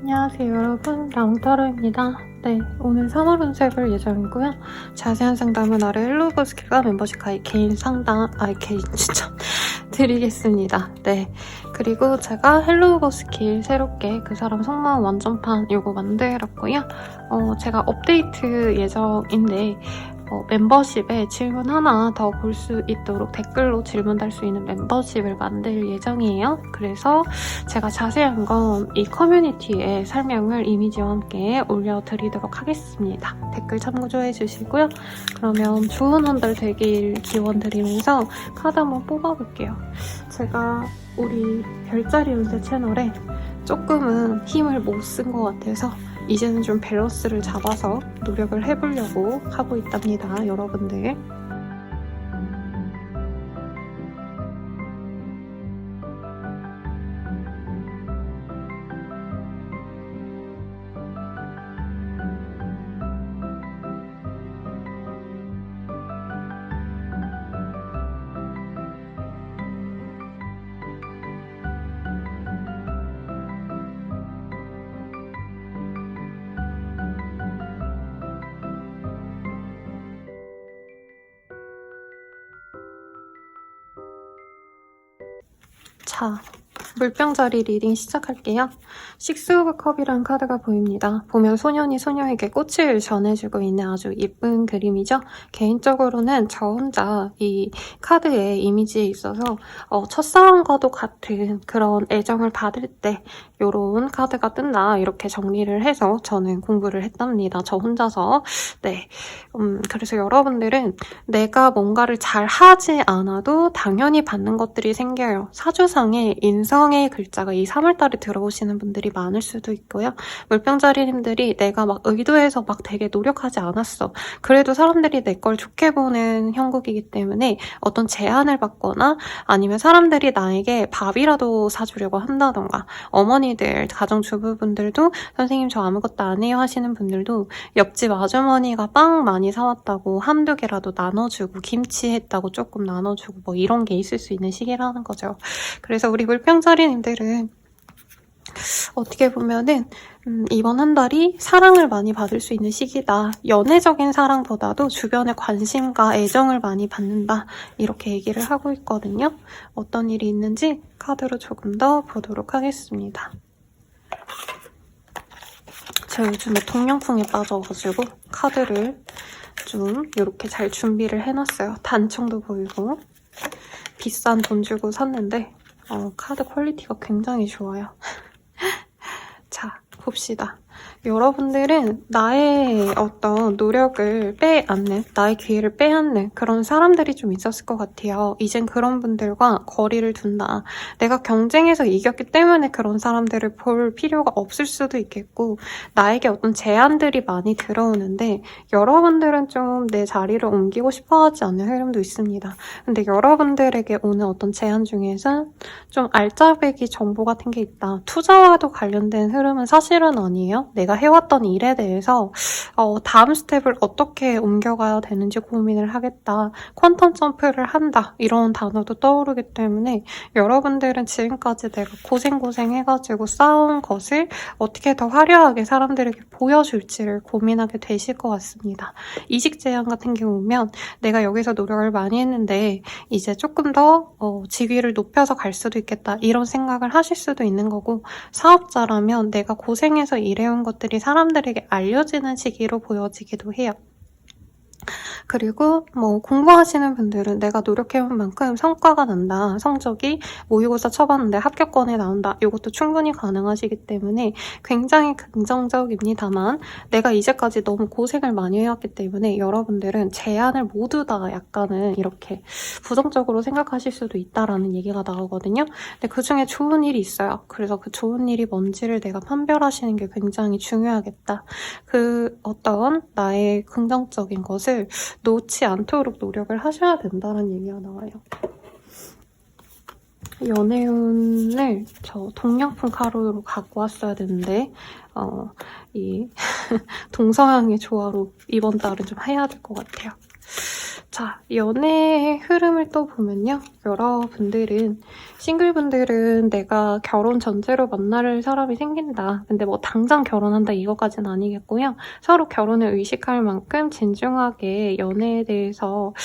안녕하세요 여러분, 라운타로입니다. 네, 오늘 산후론색을 예정이고요. 자세한 상담은 아래 헬로우버스킬과 멤버십 가입 개인 상담, 개인 추천 드리겠습니다. 네, 그리고 제가 헬로우버스킬 새롭게 그 사람 속마음 완전판 요거 만들었고요. 제가 업데이트 예정인데 멤버십에 질문 하나 더 볼 수 있도록 댓글로 질문 달 수 있는 멤버십을 만들 예정이에요. 그래서 제가 자세한 건 이 커뮤니티에 설명을 이미지와 함께 올려드리도록 하겠습니다. 댓글 참고 좀 해주시고요. 그러면 좋은 한 달 되길 기원 드리면서 카드 한번 뽑아볼게요. 제가 우리 별자리 운세 채널에 조금은 힘을 못 쓴 것 같아서 이제는 좀 밸런스를 잡아서 노력을 해보려고 하고 있답니다, 여러분들. 자, 물병자리 리딩 시작할게요. 식스 오브 컵이라는 카드가 보입니다. 보면 소년이 소녀에게 꽃을 전해주고 있는 아주 예쁜 그림이죠. 개인적으로는 저 혼자 이 카드의 이미지에 있어서 첫사랑과도 같은 그런 애정을 받을 때 요런 카드가 뜬다, 이렇게 정리를 해서 저는 공부를 했답니다, 저 혼자서. 네, 그래서 여러분들은 내가 뭔가를 잘 하지 않아도 당연히 받는 것들이 생겨요. 사주상에 인성의 글자가 이 3월달에 들어오시는 분들이 많을 수도 있고요. 물병자리님들이 내가 막 의도해서 막 되게 노력하지 않았어, 그래도 사람들이 내 걸 좋게 보는 형국이기 때문에 어떤 제안을 받거나 아니면 사람들이 나에게 밥이라도 사주려고 한다던가, 어머니들, 가정주부분들도 선생님 저 아무것도 안 해요 하시는 분들도 옆집 아주머니가 빵 많이 사왔다고 한두 개라도 나눠주고, 김치 했다고 조금 나눠주고, 뭐 이런 게 있을 수 있는 시기라는 거죠. 그래서 우리 물병자리님들은 어떻게 보면은 이번 한 달이 사랑을 많이 받을 수 있는 시기다. 연애적인 사랑보다도 주변의 관심과 애정을 많이 받는다, 이렇게 얘기를 하고 있거든요. 어떤 일이 있는지 카드로 조금 더 보도록 하겠습니다. 제가 요즘에 동양풍에 빠져가지고 카드를 좀 이렇게 잘 준비를 해놨어요. 단청도 보이고. 비싼 돈 주고 샀는데 카드 퀄리티가 굉장히 좋아요. 자, 봅시다. 여러분들은 나의 어떤 노력을 빼앗는, 나의 기회를 빼앗는 그런 사람들이 좀 있었을 것 같아요. 이젠 그런 분들과 거리를 둔다. 내가 경쟁에서 이겼기 때문에 그런 사람들을 볼 필요가 없을 수도 있겠고, 나에게 어떤 제안들이 많이 들어오는데 여러분들은 좀 내 자리를 옮기고 싶어하지 않는 흐름도 있습니다. 근데 여러분들에게 오는 어떤 제안 중에서 좀 알짜배기 정보 같은 게 있다. 투자와도 관련된 흐름은 사실은 아니에요. 내가 해왔던 일에 대해서 다음 스텝을 어떻게 옮겨가야 되는지 고민을 하겠다, 퀀텀 점프를 한다, 이런 단어도 떠오르기 때문에 여러분들은 지금까지 내가 고생해가지고 쌓아온 것을 어떻게 더 화려하게 사람들에게 보여줄지를 고민하게 되실 것 같습니다. 이직 제안 같은 경우면 내가 여기서 노력을 많이 했는데 이제 조금 더 직위를 높여서 갈 수도 있겠다, 이런 생각을 하실 수도 있는 거고, 사업자라면 내가 고생해서 일해온 것들이 사람들에게 알려지는 시기로 보여지기도 해요. 그리고 뭐 공부하시는 분들은 내가 노력해온 만큼 성과가 난다, 성적이 모의고사 쳐봤는데 합격권에 나온다, 이것도 충분히 가능하시기 때문에 굉장히 긍정적입니다만, 내가 이제까지 너무 고생을 많이 해왔기 때문에 여러분들은 제안을 모두 다 약간은 이렇게 부정적으로 생각하실 수도 있다라는 얘기가 나오거든요. 근데 그중에 좋은 일이 있어요. 그래서 그 좋은 일이 뭔지를 내가 판별하시는 게 굉장히 중요하겠다. 그 어떤 나의 긍정적인 것을 놓지 않도록 노력을 하셔야 된다는 얘기가 나와요. 연애운을 저 동양풍 카드로 갖고 왔어야 되는데 이 동서양의 조화로 이번 달은 좀 해야 될 것 같아요. 자, 연애의 흐름을 또 보면요. 여러분들은, 싱글분들은 내가 결혼 전제로 만날 사람이 생긴다. 근데 뭐 당장 결혼한다 이거까지는 아니겠고요. 서로 결혼을 의식할 만큼 진중하게 연애에 대해서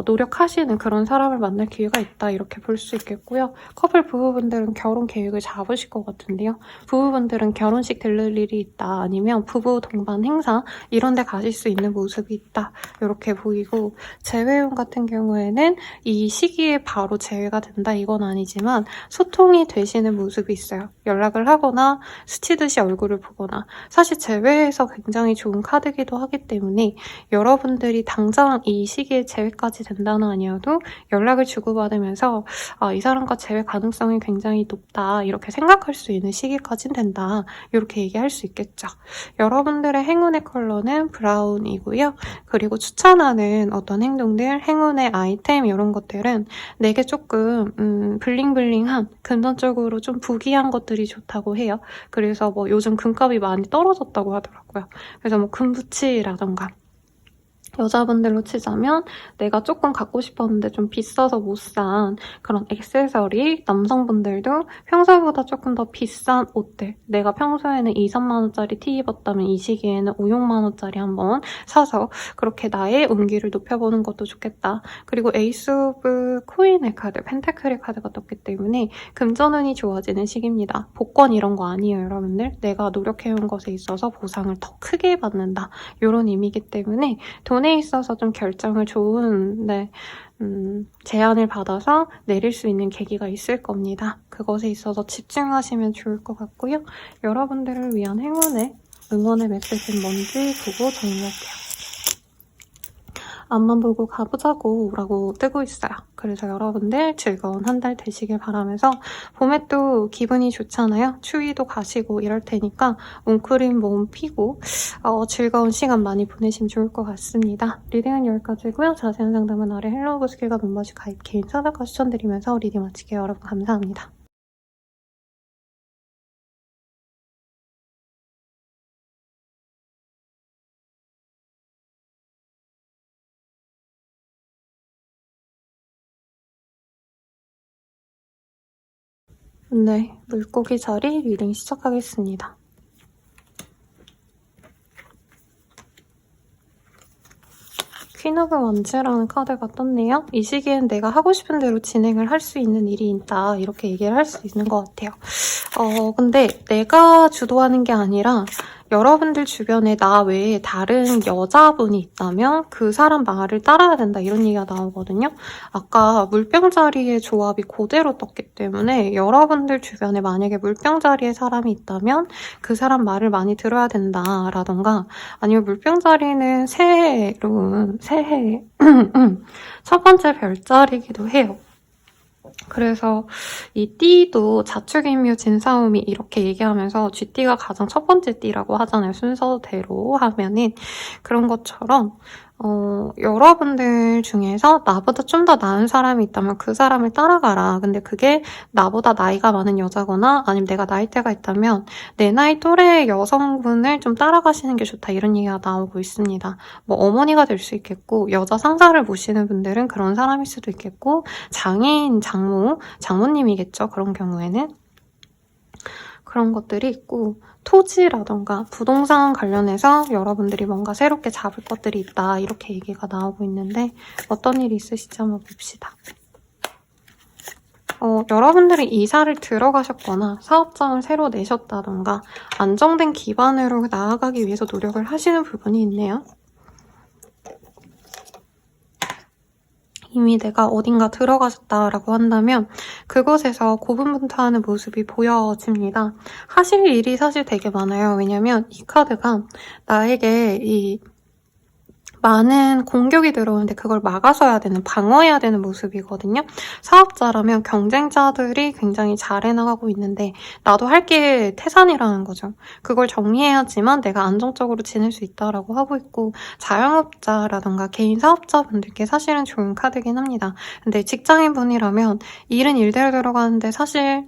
노력하시는 그런 사람을 만날 기회가 있다. 이렇게 볼 수 있겠고요. 커플 부부분들은 결혼 계획을 잡으실 것 같은데요. 부부분들은 결혼식 들를 일이 있다. 아니면 부부 동반 행사 이런 데 가실 수 있는 모습이 있다. 이렇게 보이고 재회용 같은 경우에는 이 시기에 바로 재회가 된다 이건 아니지만 소통이 되시는 모습이 있어요. 연락을 하거나 스치듯이 얼굴을 보거나 사실 재회에서 굉장히 좋은 카드기도 하기 때문에 여러분들이 당장 이 시기에 재회까지 된다는 아니어도 연락을 주고받으면서 이 사람과 재회 가능성이 굉장히 높다 이렇게 생각할 수 있는 시기까지는 된다 이렇게 얘기할 수 있겠죠. 여러분들의 행운의 컬러는 브라운이고요. 그리고 추천하는 어떤 행동들, 행운의 아이템 이런 것들은 내게 조금 블링블링한 금전적으로 좀 부귀한 것들이 좋다고 해요. 그래서 뭐 요즘 금값이 많이 떨어졌다고 하더라고요. 그래서 뭐 금붙이라던가 여자분들로 치자면 내가 조금 갖고 싶었는데 좀 비싸서 못 산 그런 액세서리, 남성분들도 평소보다 조금 더 비싼 옷들 내가 평소에는 2, 3만 원짜리 티 입었다면 이 시기에는 5, 6만 원짜리 한번 사서 그렇게 나의 운기를 높여보는 것도 좋겠다. 그리고 에이스 오브 코인의 카드, 펜타클의 카드가 떴기 때문에 금전운이 좋아지는 시기입니다. 복권 이런 거 아니에요, 여러분들. 내가 노력해온 것에 있어서 보상을 더 크게 받는다. 이런 의미이기 때문에 돈에 있어서 좀 결정을 좋은 제안을 받아서 내릴 수 있는 계기가 있을 겁니다. 그것에 있어서 집중하시면 좋을 것 같고요. 여러분들을 위한 응원의 메시지는 뭔지 보고 정리할게요. 앞만 보고 가보자고 라고 뜨고 있어요. 그래서 여러분들 즐거운 한 달 되시길 바라면서 봄에 또 기분이 좋잖아요. 추위도 가시고 이럴 테니까 웅크린 몸 피고 즐거운 시간 많이 보내시면 좋을 것 같습니다. 리딩은 여기까지고요. 자세한 상담은 아래 헬로우 스킬과 멤버십 가입 개인 사다가 추천드리면서 리딩 마칠게요. 여러분 감사합니다. 네, 물고기 자리 리딩 시작하겠습니다. 퀸 오브 원즈라는 카드가 떴네요. 이 시기엔 내가 하고 싶은 대로 진행을 할 수 있는 일이 있다. 이렇게 얘기를 할 수 있는 것 같아요. 근데 내가 주도하는 게 아니라 여러분들 주변에 나 외에 다른 여자분이 있다면 그 사람 말을 따라야 된다 이런 얘기가 나오거든요. 아까 물병자리의 조합이 그대로 떴기 때문에 여러분들 주변에 만약에 물병자리에 사람이 있다면 그 사람 말을 많이 들어야 된다라던가 아니면 물병자리는 새해 첫 번째 별자리이기도 해요. 그래서 이 띠도 자축인묘 진사오미 이렇게 얘기하면서 쥐띠가 가장 첫 번째 띠라고 하잖아요. 순서대로 하면은 그런 것처럼 여러분들 중에서 나보다 좀 더 나은 사람이 있다면 그 사람을 따라가라. 근데 그게 나보다 나이가 많은 여자거나 아니면 내가 나이대가 있다면 내 나이 또래의 여성분을 좀 따라가시는 게 좋다. 이런 얘기가 나오고 있습니다. 뭐 어머니가 될 수 있겠고 여자 상사를 모시는 분들은 그런 사람일 수도 있겠고 장인, 장모님이겠죠. 그런 경우에는. 그런 것들이 있고 토지라던가 부동산 관련해서 여러분들이 뭔가 새롭게 잡을 것들이 있다 이렇게 얘기가 나오고 있는데 어떤 일이 있으실지 한번 봅시다. 여러분들이 이사를 들어가셨거나 사업장을 새로 내셨다던가 안정된 기반으로 나아가기 위해서 노력을 하시는 부분이 있네요. 이미 내가 어딘가 들어가셨다라고 한다면 그곳에서 고분분투하는 모습이 보여집니다. 하실 일이 사실 되게 많아요. 왜냐면 이 카드가 나에게 이 많은 공격이 들어오는데 그걸 막아서야 되는, 방어해야 되는 모습이거든요. 사업자라면 경쟁자들이 굉장히 잘 해나가고 있는데 나도 할 게 태산이라는 거죠. 그걸 정리해야지만 내가 안정적으로 지낼 수 있다라고 하고 있고 자영업자라던가 개인 사업자분들께 사실은 좋은 카드긴 합니다. 근데 직장인분이라면 일은 일대로 들어가는데 사실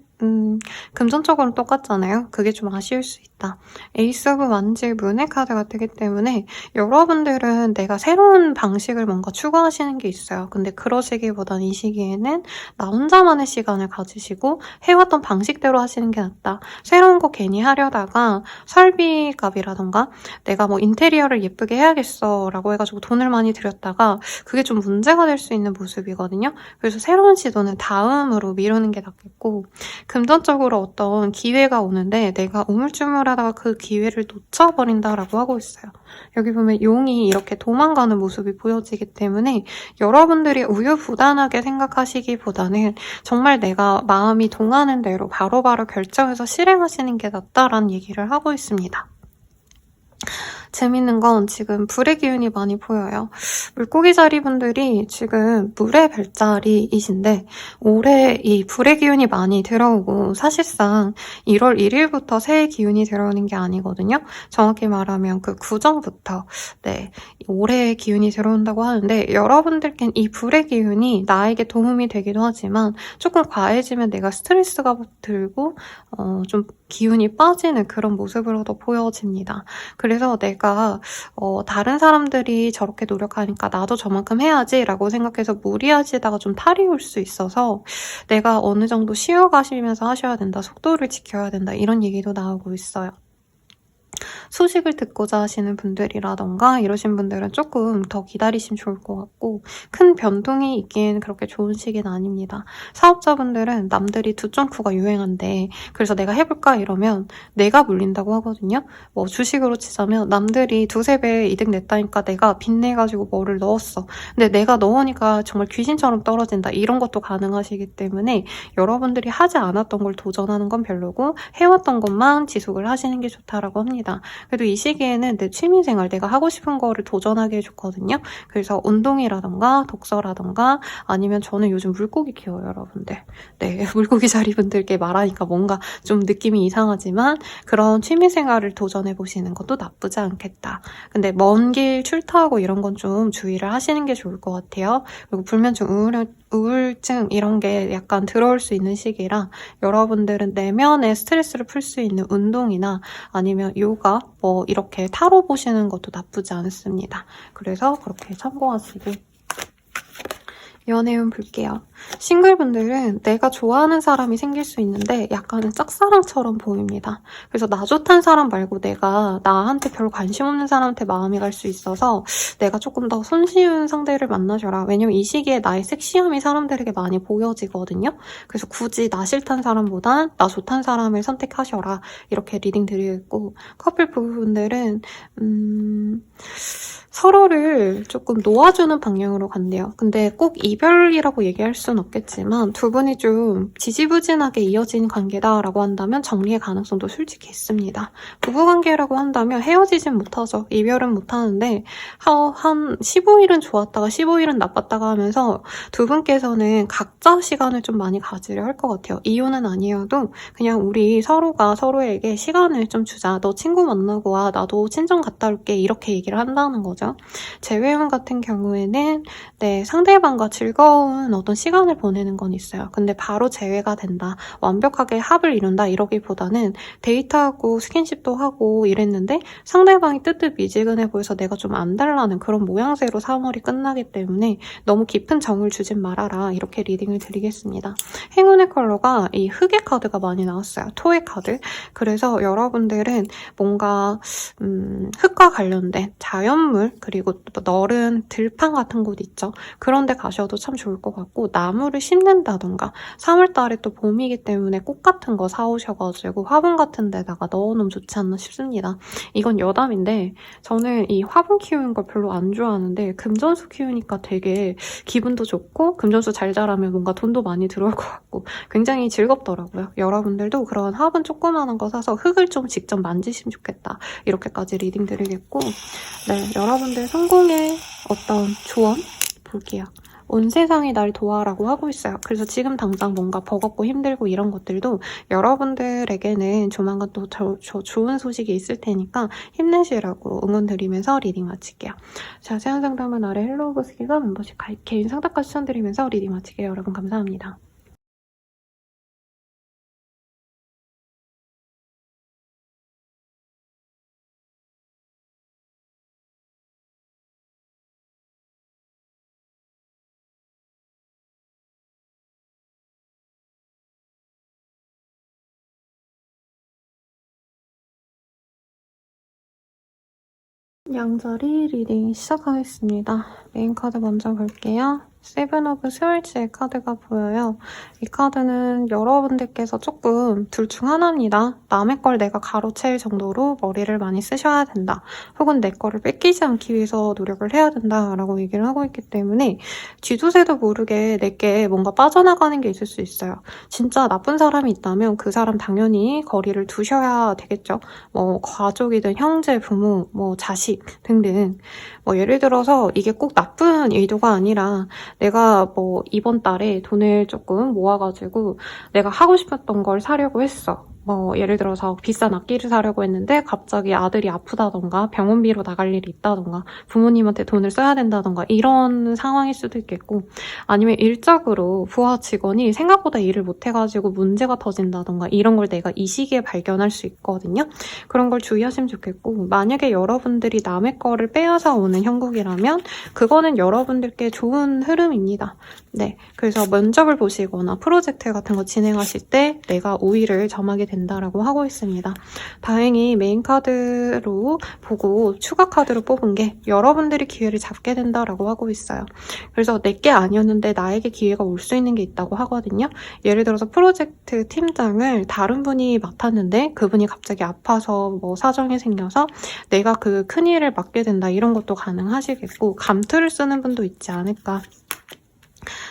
금전적으로는 똑같잖아요. 그게 좀 아쉬울 수 있다. 에이스 오브 완즈 문의 카드가 되기 때문에 여러분들은 내가 새로운 방식을 뭔가 추구하시는 게 있어요. 근데 그러시기보다는 이 시기에는 나 혼자만의 시간을 가지시고 해왔던 방식대로 하시는 게 낫다. 새로운 거 괜히 하려다가 설비값이라던가 내가 뭐 인테리어를 예쁘게 해야겠어 라고 해가지고 돈을 많이 들였다가 그게 좀 문제가 될 수 있는 모습이거든요. 그래서 새로운 시도는 다음으로 미루는 게 낫겠고, 금전적으로 어떤 기회가 오는데 내가 우물쭈물하다가 그 기회를 놓쳐버린다라고 하고 있어요. 여기 보면 용이 이렇게 도망가는 모습이 보여지기 때문에 여러분들이 우유부단하게 생각하시기보다는 정말 내가 마음이 동하는 대로 바로바로 결정해서 실행하시는 게 낫다라는 얘기를 하고 있습니다. 재밌는 건 지금 불의 기운이 많이 보여요. 물고기 자리분들이 지금 물의 별자리이신데 올해 이 불의 기운이 많이 들어오고 사실상 1월 1일부터 새해 기운이 들어오는 게 아니거든요. 정확히 말하면 그 구정부터 올해의 기운이 들어온다고 하는데 여러분들께는 이 불의 기운이 나에게 도움이 되기도 하지만 조금 과해지면 내가 스트레스가 들고 좀 기운이 빠지는 그런 모습으로도 보여집니다. 그래서 내가 다른 사람들이 저렇게 노력하니까 나도 저만큼 해야지 라고 생각해서 무리하시다가 좀 탈이 올 수 있어서 내가 어느 정도 쉬어가시면서 하셔야 된다, 속도를 지켜야 된다 이런 얘기도 나오고 있어요. 소식을 듣고자 하시는 분들이라던가 이러신 분들은 조금 더 기다리시면 좋을 것 같고 큰 변동이 있기엔 그렇게 좋은 시기는 아닙니다. 사업자분들은 남들이 두점쿠가 유행한데 그래서 내가 해볼까 이러면 내가 물린다고 하거든요. 뭐 주식으로 치자면 남들이 2~3배 이득 냈다니까 내가 빚내가지고 뭐를 넣었어. 근데 내가 넣으니까 정말 귀신처럼 떨어진다. 이런 것도 가능하시기 때문에 여러분들이 하지 않았던 걸 도전하는 건 별로고 해왔던 것만 지속을 하시는 게 좋다라고 합니다. 그래도 이 시기에는 내 취미생활, 내가 하고 싶은 거를 도전하게 해줬거든요. 그래서 운동이라던가 독서라던가 아니면 저는 요즘 물고기 키워요, 여러분들. 네, 물고기 자리분들께 말하니까 뭔가 좀 느낌이 이상하지만 그런 취미생활을 도전해보시는 것도 나쁘지 않겠다. 근데 먼 길 출타하고 이런 건 좀 주의를 하시는 게 좋을 것 같아요. 그리고 불면증, 우울증 이런 게 약간 들어올 수 있는 시기라 여러분들은 내면의 스트레스를 풀 수 있는 운동이나 아니면 요가 뭐 이렇게 타로 보시는 것도 나쁘지 않습니다. 그래서 그렇게 참고하시고 연애운 볼게요. 싱글분들은 내가 좋아하는 사람이 생길 수 있는데 약간은 짝사랑처럼 보입니다. 그래서 나 좋다는 사람 말고 내가 나한테 별 관심 없는 사람한테 마음이 갈 수 있어서 내가 조금 더 손쉬운 상대를 만나셔라. 왜냐면 이 시기에 나의 섹시함이 사람들에게 많이 보여지거든요. 그래서 굳이 나 싫다는 사람보단 나 좋다는 사람을 선택하셔라. 이렇게 리딩 드리겠고 커플 부부분들은 서로를 조금 놓아주는 방향으로 간대요. 근데 꼭 이별이라고 얘기할 순 없겠지만 두 분이 좀 지지부진하게 이어진 관계다라고 한다면 정리의 가능성도 솔직히 있습니다. 부부관계라고 한다면 헤어지진 못하죠. 이별은 못하는데 한 15일은 좋았다가 15일은 나빴다가 하면서 두 분께서는 각자 시간을 좀 많이 가지려 할 것 같아요. 이유는 아니어도 그냥 우리 서로가 서로에게 시간을 좀 주자. 너 친구 만나고 와. 나도 친정 갔다 올게. 이렇게 얘기를 한다는 거죠. 재회원 같은 경우에는 상대방과 즐거운 어떤 시간을 보내는 건 있어요. 근데 바로 재회가 된다. 완벽하게 합을 이룬다. 이러기보다는 데이트하고 스킨십도 하고 이랬는데 상대방이 뜨뜻미지근해 보여서 내가 좀 안 달라는 그런 모양새로 3월이 끝나기 때문에 너무 깊은 정을 주진 말아라. 이렇게 리딩을 드리겠습니다. 행운의 컬러가 이 흑의 카드가 많이 나왔어요. 토의 카드. 그래서 여러분들은 뭔가 흙과 관련된 자연물 그리고 너른 들판 같은 곳 있죠. 그런 데 가셔도 참 좋을 것 같고 나무를 심는다던가 3월달에 또 봄이기 때문에 꽃 같은 거 사오셔가지고 화분 같은 데다가 넣어놓으면 좋지 않나 싶습니다. 이건 여담인데 저는 이 화분 키우는 걸 별로 안 좋아하는데 금전수 키우니까 되게 기분도 좋고 금전수 잘 자라면 뭔가 돈도 많이 들어올 것 같고 굉장히 즐겁더라고요. 여러분들도 그런 화분 조그마한 거 사서 흙을 좀 직접 만지시면 좋겠다. 이렇게까지 리딩 드리겠고 여러분들 성공의 어떤 조언 볼게요. 온 세상이 날 도와라고 하고 있어요. 그래서 지금 당장 뭔가 버겁고 힘들고 이런 것들도 여러분들에게는 조만간 또 좋은 소식이 있을 테니까 힘내시라고 응원드리면서 리딩 마칠게요. 자세한 상담은 아래 헬로우버스기가 멤버십 가입 개인 상담까지 추천드리면서 리딩 마칠게요. 여러분 감사합니다. 양자리 리딩 시작하겠습니다. 메인 카드 먼저 볼게요. 세븐 오브 스월츠의 카드가 보여요. 이 카드는 여러분들께서 조금 둘 중 하나입니다. 남의 걸 내가 가로채일 정도로 머리를 많이 쓰셔야 된다. 혹은 내 거를 뺏기지 않기 위해서 노력을 해야 된다라고 얘기를 하고 있기 때문에 쥐두새도 모르게 내게 뭔가 빠져나가는 게 있을 수 있어요. 진짜 나쁜 사람이 있다면 그 사람 당연히 거리를 두셔야 되겠죠. 뭐 가족이든 형제, 부모, 뭐 자식 등등 뭐 예를 들어서 이게 꼭 나쁜 의도가 아니라 내가 뭐 이번 달에 돈을 조금 모아가지고 내가 하고 싶었던 걸 사려고 했어. 뭐 예를 들어서 비싼 악기를 사려고 했는데 갑자기 아들이 아프다던가 병원비로 나갈 일이 있다던가 부모님한테 돈을 써야 된다던가 이런 상황일 수도 있겠고 아니면 일적으로 부하 직원이 생각보다 일을 못해가지고 문제가 터진다던가 이런 걸 내가 이 시기에 발견할 수 있거든요. 그런 걸 주의하시면 좋겠고 만약에 여러분들이 남의 거를 빼앗아 오는 형국이라면 그거는 여러분들께 좋은 흐름입니다. 네, 그래서 면접을 보시거나 프로젝트 같은 거 진행하실 때 내가 우위를 점하게 된다라고 하고 있습니다. 다행히 메인 카드로 보고 추가 카드로 뽑은 게 여러분들이 기회를 잡게 된다라고 하고 있어요. 그래서 내게 아니었는데 나에게 기회가 올 수 있는 게 있다고 하거든요. 예를 들어서 프로젝트 팀장을 다른 분이 맡았는데 그분이 갑자기 아파서 뭐 사정이 생겨서 내가 그 큰일을 맡게 된다 이런 것도 가능하시겠고 감투를 쓰는 분도 있지 않을까.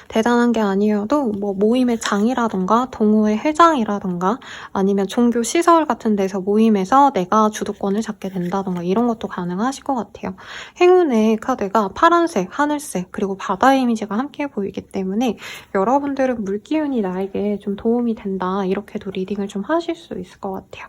대단한 게 아니어도 뭐 모임의 장이라던가 동호회 회장이라던가 아니면 종교 시설 같은 데서 모임에서 내가 주도권을 잡게 된다던가 이런 것도 가능하실 것 같아요. 행운의 카드가 파란색, 하늘색 그리고 바다 이미지가 함께 보이기 때문에 여러분들은 물기운이 나에게 좀 도움이 된다 이렇게도 리딩을 좀 하실 수 있을 것 같아요.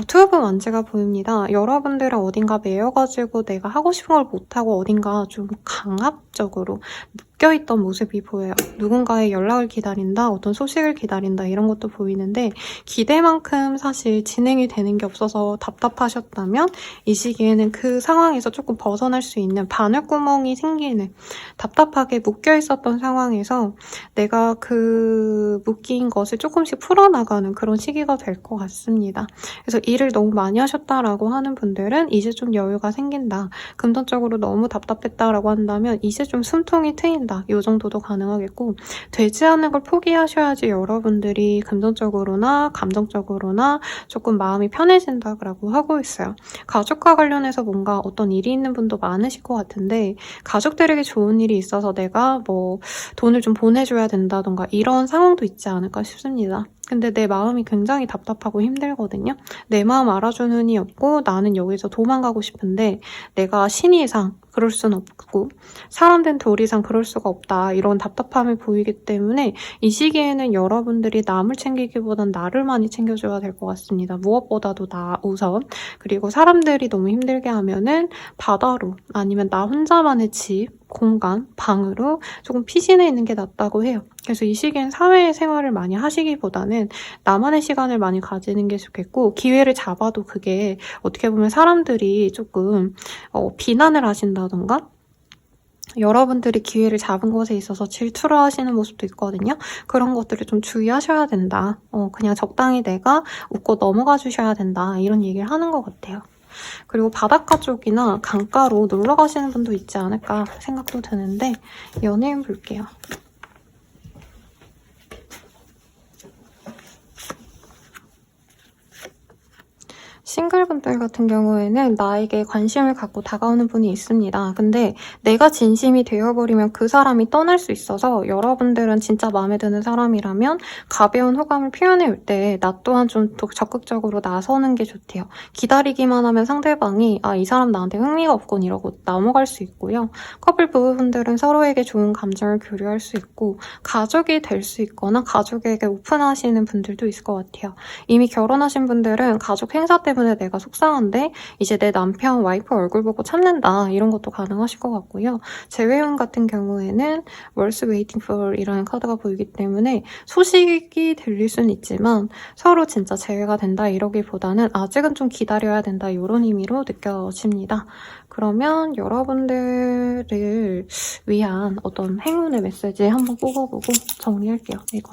투 오브 원즈가 보입니다. 여러분들은 어딘가 매여가지고 내가 하고 싶은 걸 못하고 어딘가 좀 강압적으로 묶여있던 모습이 보여요. 누군가의 연락을 기다린다, 어떤 소식을 기다린다 이런 것도 보이는데 기대만큼 사실 진행이 되는 게 없어서 답답하셨다면 이 시기에는 그 상황에서 조금 벗어날 수 있는 바늘구멍이 생기는 답답하게 묶여있었던 상황에서 내가 그 묶인 것을 조금씩 풀어나가는 그런 시기가 될 것 같습니다. 그래서 일을 너무 많이 하셨다라고 하는 분들은 이제 좀 여유가 생긴다. 금전적으로 너무 답답했다라고 한다면 이제 좀 숨통이 트인다. 이 정도도 가능하겠고 되지 않는 걸 포기하셔야지 여러분들이 금전적으로나 감정적으로나 조금 마음이 편해진다고 하고 있어요. 가족과 관련해서 뭔가 어떤 일이 있는 분도 많으실 것 같은데 가족들에게 좋은 일이 있어서 내가 뭐 돈을 좀 보내줘야 된다던가 이런 상황도 있지 않을까 싶습니다. 근데 내 마음이 굉장히 답답하고 힘들거든요. 내 마음 알아주는 이 없고 나는 여기서 도망가고 싶은데 내가 신이상 그럴 순 없고 사람 된 돌이상 그럴 수가 없다. 이런 답답함이 보이기 때문에 이 시기에는 여러분들이 남을 챙기기보단 나를 많이 챙겨줘야 될 것 같습니다. 무엇보다도 나 우선. 그리고 사람들이 너무 힘들게 하면은 바다로 아니면 나 혼자만의 집, 공간, 방으로 조금 피신해 있는 게 낫다고 해요. 그래서 이 시기엔 사회생활을 많이 하시기보다는 나만의 시간을 많이 가지는 게 좋겠고 기회를 잡아도 그게 어떻게 보면 사람들이 조금 비난을 하신다던가 여러분들이 기회를 잡은 것에 있어서 질투를 하시는 모습도 있거든요. 그런 것들을 좀 주의하셔야 된다. 그냥 적당히 내가 웃고 넘어가 주셔야 된다. 이런 얘기를 하는 것 같아요. 그리고 바닷가 쪽이나 강가로 놀러 가시는 분도 있지 않을까 생각도 드는데 연예인 볼게요. 싱글분들 같은 경우에는 나에게 관심을 갖고 다가오는 분이 있습니다. 근데 내가 진심이 되어버리면 그 사람이 떠날 수 있어서 여러분들은 진짜 마음에 드는 사람이라면 가벼운 호감을 표현해올 때 나 또한 좀 적극적으로 나서는 게 좋대요. 기다리기만 하면 상대방이 이 사람 나한테 흥미가 없군 이러고 넘어갈 수 있고요. 커플 부부분들은 서로에게 좋은 감정을 교류할 수 있고 가족이 될 수 있거나 가족에게 오픈하시는 분들도 있을 것 같아요. 이미 결혼하신 분들은 가족 행사 때문에 내가 속상한데 이제 내 남편, 와이프 얼굴 보고 참는다 이런 것도 가능하실 것 같고요. 재회원 같은 경우에는 Worth Waiting For 이라는 카드가 보이기 때문에 소식이 들릴 수는 있지만 서로 진짜 재회가 된다 이러기보다는 아직은 좀 기다려야 된다 이런 의미로 느껴집니다. 그러면 여러분들을 위한 어떤 행운의 메시지 한번 뽑아보고 정리할게요. 이거.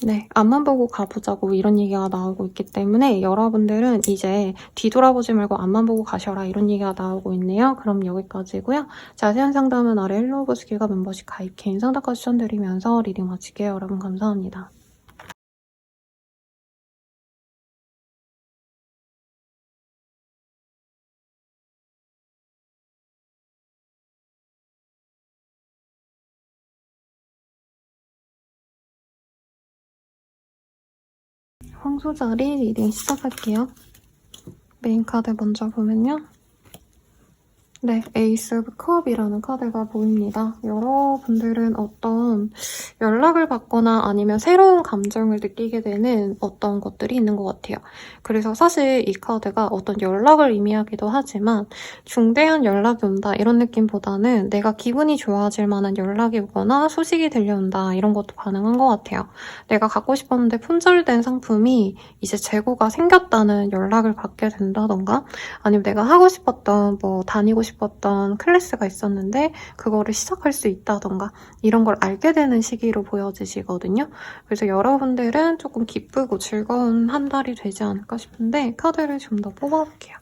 네, 앞만 보고 가보자고 이런 얘기가 나오고 있기 때문에 여러분들은 이제 뒤돌아보지 말고 앞만 보고 가셔라 이런 얘기가 나오고 있네요. 그럼 여기까지고요. 자세한 상담은 아래 헬로우버스기가 멤버십 가입 개인 상담까지 추천드리면서 리딩 마칠게요. 여러분 감사합니다. 황소자리 리딩 시작할게요. 메인 카드 먼저 보면요. 네, 에이스 오브 컵이라는 카드가 보입니다. 여러분들은 어떤 연락을 받거나 아니면 새로운 감정을 느끼게 되는 어떤 것들이 있는 것 같아요. 그래서 사실 이 카드가 어떤 연락을 의미하기도 하지만 중대한 연락이 온다 이런 느낌보다는 내가 기분이 좋아질 만한 연락이 오거나 소식이 들려온다 이런 것도 가능한 것 같아요. 내가 갖고 싶었는데 품절된 상품이 이제 재고가 생겼다는 연락을 받게 된다던가 아니면 내가 하고 싶었던 다니고 싶었던 클래스가 있었는데 그거를 시작할 수 있다던가 이런 걸 알게 되는 시기로 보여지시거든요. 그래서 여러분들은 조금 기쁘고 즐거운 한 달이 되지 않을까 싶은데 카드를 좀 더 뽑아볼게요.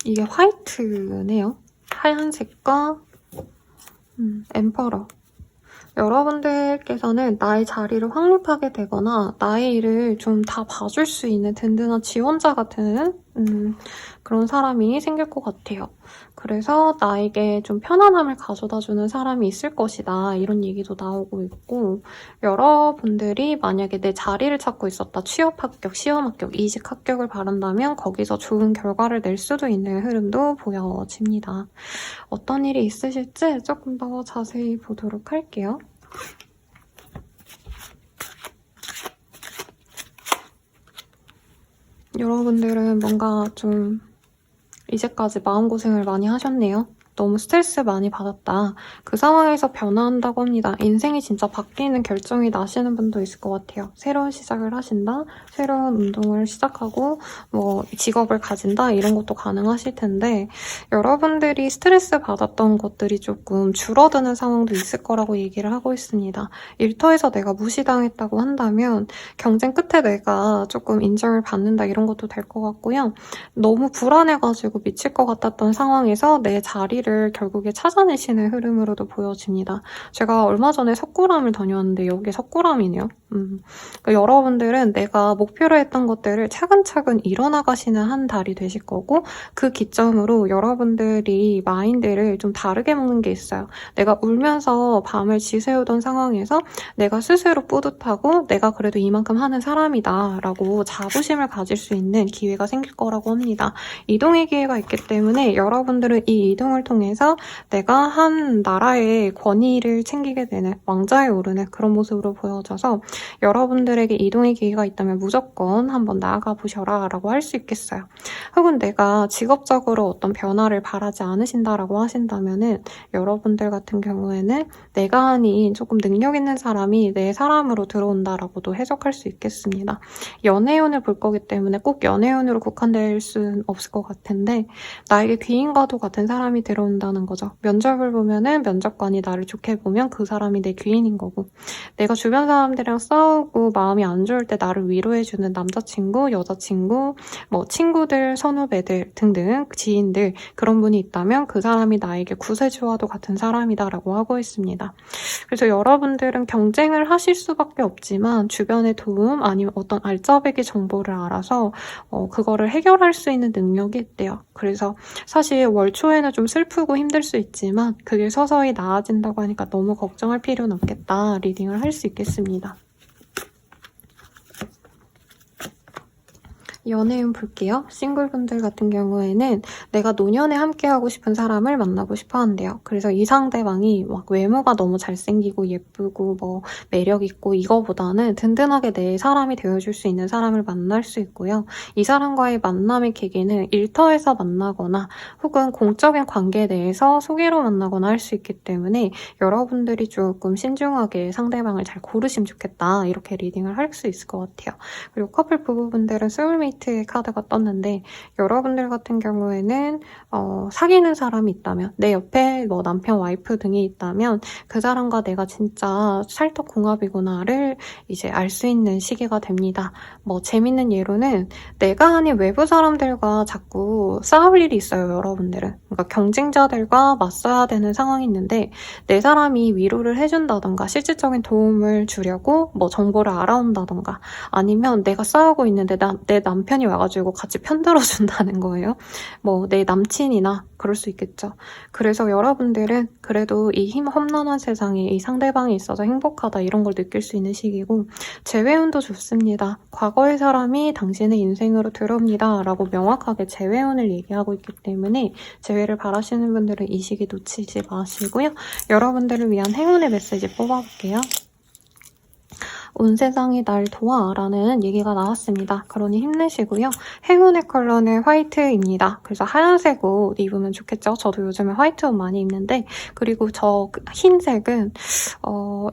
이게 화이트네요. 하얀색과 엠퍼러. 여러분들께서는 나의 자리를 확립하게 되거나 나의 일을 좀 다 봐줄 수 있는 든든한 지원자 같은 그런 사람이 생길 것 같아요. 그래서 나에게 좀 편안함을 가져다주는 사람이 있을 것이다 이런 얘기도 나오고 있고 여러분들이 만약에 내 자리를 찾고 있었다 취업 합격, 시험 합격, 이직 합격을 바란다면 거기서 좋은 결과를 낼 수도 있는 흐름도 보여집니다. 어떤 일이 있으실지 조금 더 자세히 보도록 할게요. 여러분들은 뭔가 좀 이제까지 마음고생을 많이 하셨네요. 너무 스트레스 많이 받았다. 그 상황에서 변화한다고 합니다. 인생이 진짜 바뀌는 결정이 나시는 분도 있을 것 같아요. 새로운 시작을 하신다, 새로운 운동을 시작하고 직업을 가진다 이런 것도 가능하실 텐데 여러분들이 스트레스 받았던 것들이 조금 줄어드는 상황도 있을 거라고 얘기를 하고 있습니다. 일터에서 내가 무시당했다고 한다면 경쟁 끝에 내가 조금 인정을 받는다 이런 것도 될 것 같고요. 너무 불안해가지고 미칠 것 같았던 상황에서 내 자리를 결국에 찾아내시는 흐름으로도 보여집니다. 제가 얼마 전에 석굴암을 다녀왔는데 여기 석굴암이네요. 그러니까 여러분들은 내가 목표로 했던 것들을 차근차근 이뤄나가시는 한 달이 되실 거고 그 기점으로 여러분들이 마인드를 좀 다르게 먹는 게 있어요. 내가 울면서 밤을 지새우던 상황에서 내가 스스로 뿌듯하고 내가 그래도 이만큼 하는 사람이다 라고 자부심을 가질 수 있는 기회가 생길 거라고 합니다. 이동의 기회가 있기 때문에 여러분들은 이 이동을 통해서 내가 한 나라의 권위를 챙기게 되는 왕좌에 오르는 그런 모습으로 보여져서 여러분들에게 이동의 기회가 있다면 무조건 한번 나아가 보셔라 라고 할 수 있겠어요. 혹은 내가 직업적으로 어떤 변화를 바라지 않으신다라고 하신다면은 여러분들 같은 경우에는 내가 아닌 조금 능력 있는 사람이 내 사람으로 들어온다라고도 해석할 수 있겠습니다. 연애운을 볼 거기 때문에 꼭 연애운으로 국한될 수는 없을 것 같은데 나에게 귀인과도 같은 사람이 들어온다는 거죠. 면접을 보면은 면접관이 나를 좋게 보면 그 사람이 내 귀인인 거고 내가 주변 사람들이랑 싸우고 마음이 안 좋을 때 나를 위로해주는 남자친구, 여자친구, 친구들, 선후배들 등등 지인들 그런 분이 있다면 그 사람이 나에게 구세주와도 같은 사람이다라고 하고 있습니다. 그래서 여러분들은 경쟁을 하실 수밖에 없지만 주변의 도움 아니면 어떤 알짜배기 정보를 알아서 그거를 해결할 수 있는 능력이 있대요. 그래서 사실 월 초에는 좀 슬프고 힘들 수 있지만 그게 서서히 나아진다고 하니까 너무 걱정할 필요는 없겠다. 리딩을 할 수 있겠습니다. 연애운 볼게요. 싱글분들 같은 경우에는 내가 노년에 함께하고 싶은 사람을 만나고 싶어 한대요. 그래서 이 상대방이 막 외모가 너무 잘생기고 예쁘고 매력 있고 이거보다는 든든하게 내 사람이 되어줄 수 있는 사람을 만날 수 있고요. 이 사람과의 만남의 계기는 일터에서 만나거나 혹은 공적인 관계 내에서 소개로 만나거나 할 수 있기 때문에 여러분들이 조금 신중하게 상대방을 잘 고르시면 좋겠다. 이렇게 리딩을 할 수 있을 것 같아요. 그리고 커플 부부분들은 소울메이트 소울메이트 카드가 떴는데 여러분들 같은 경우에는 사귀는 사람이 있다면 내 옆에 뭐 남편, 와이프 등이 있다면 그 사람과 내가 진짜 찰떡궁합이구나를 이제 알 수 있는 시기가 됩니다. 뭐 재밌는 예로는 내가 아닌 외부 사람들과 자꾸 싸울 일이 있어요, 여러분들은. 그러니까 경쟁자들과 맞서야 되는 상황이 있는데 내 사람이 위로를 해준다던가 실질적인 도움을 주려고 뭐 정보를 알아온다던가 아니면 내가 싸우고 있는데 내 남편이 와가지고 같이 편들어준다는 거예요. 뭐 내 남친이나 그럴 수 있겠죠. 그래서 여러분들은 그래도 이 험난한 세상에 이 상대방이 있어서 행복하다 이런 걸 느낄 수 있는 시기고 재회운도 좋습니다. 과거의 사람이 당신의 인생으로 들어옵니다 라고 명확하게 재회운을 얘기하고 있기 때문에 재회를 바라시는 분들은 이 시기 놓치지 마시고요. 여러분들을 위한 행운의 메시지 뽑아볼게요. 온 세상이 날 도와라는 얘기가 나왔습니다. 그러니 힘내시고요. 행운의 컬러는 화이트입니다. 그래서 하얀색 옷 입으면 좋겠죠. 저도 요즘에 화이트 옷 많이 입는데 그리고 저 흰색은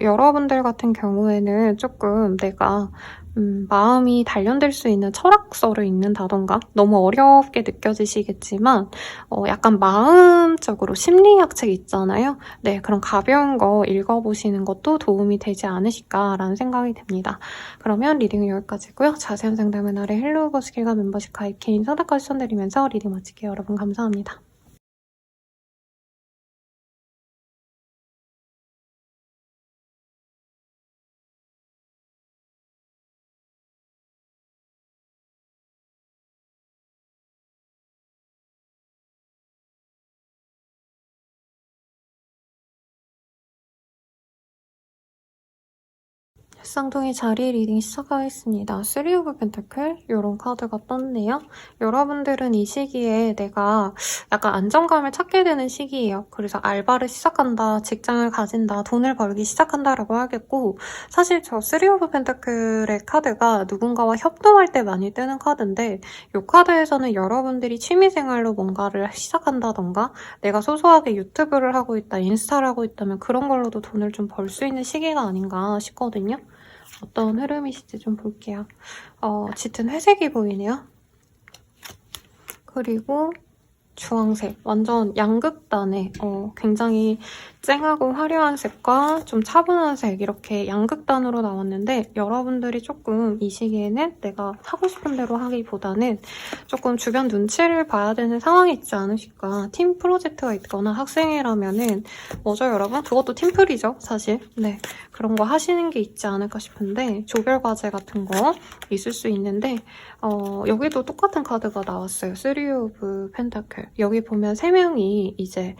여러분들 같은 경우에는 조금 내가 마음이 단련될 수 있는 철학서를 읽는다던가 너무 어렵게 느껴지시겠지만 약간 마음적으로 심리학 책 있잖아요. 네, 그런 가벼운 거 읽어보시는 것도 도움이 되지 않으실까라는 생각이 듭니다. 그러면 리딩은 여기까지고요. 자세한 상담은 아래 헬로우버 스킬과 멤버십 가입 개인 상담까지 추천드리면서 리딩 마칠게요. 여러분 감사합니다. 쌍둥이 자리 리딩 시작하겠습니다. 3 오브 펜타클 이런 카드가 떴네요. 여러분들은 이 시기에 내가 약간 안정감을 찾게 되는 시기예요. 그래서 알바를 시작한다, 직장을 가진다, 돈을 벌기 시작한다라고 하겠고 사실 저 3 오브 펜타클의 카드가 누군가와 협동할 때 많이 뜨는 카드인데 이 카드에서는 여러분들이 취미생활로 뭔가를 시작한다던가 내가 소소하게 유튜브를 하고 있다, 인스타를 하고 있다면 그런 걸로도 돈을 좀 벌 수 있는 시기가 아닌가 싶거든요. 어떤 흐름이실지 좀 볼게요. 짙은 회색이 보이네요. 그리고 주황색, 완전 양극단에 굉장히 쨍하고 화려한 색과 좀 차분한 색 이렇게 양극단으로 나왔는데 여러분들이 조금 이 시기에는 내가 하고 싶은 대로 하기보다는 조금 주변 눈치를 봐야 되는 상황이 있지 않으실까. 팀 프로젝트가 있거나 학생이라면은 뭐죠 여러분? 그것도 팀플이죠 사실. 네, 그런 거 하시는 게 있지 않을까 싶은데 조별과제 같은 거 있을 수 있는데 여기도 똑같은 카드가 나왔어요. 3 오브 펜타클. 여기 보면 3명이 이제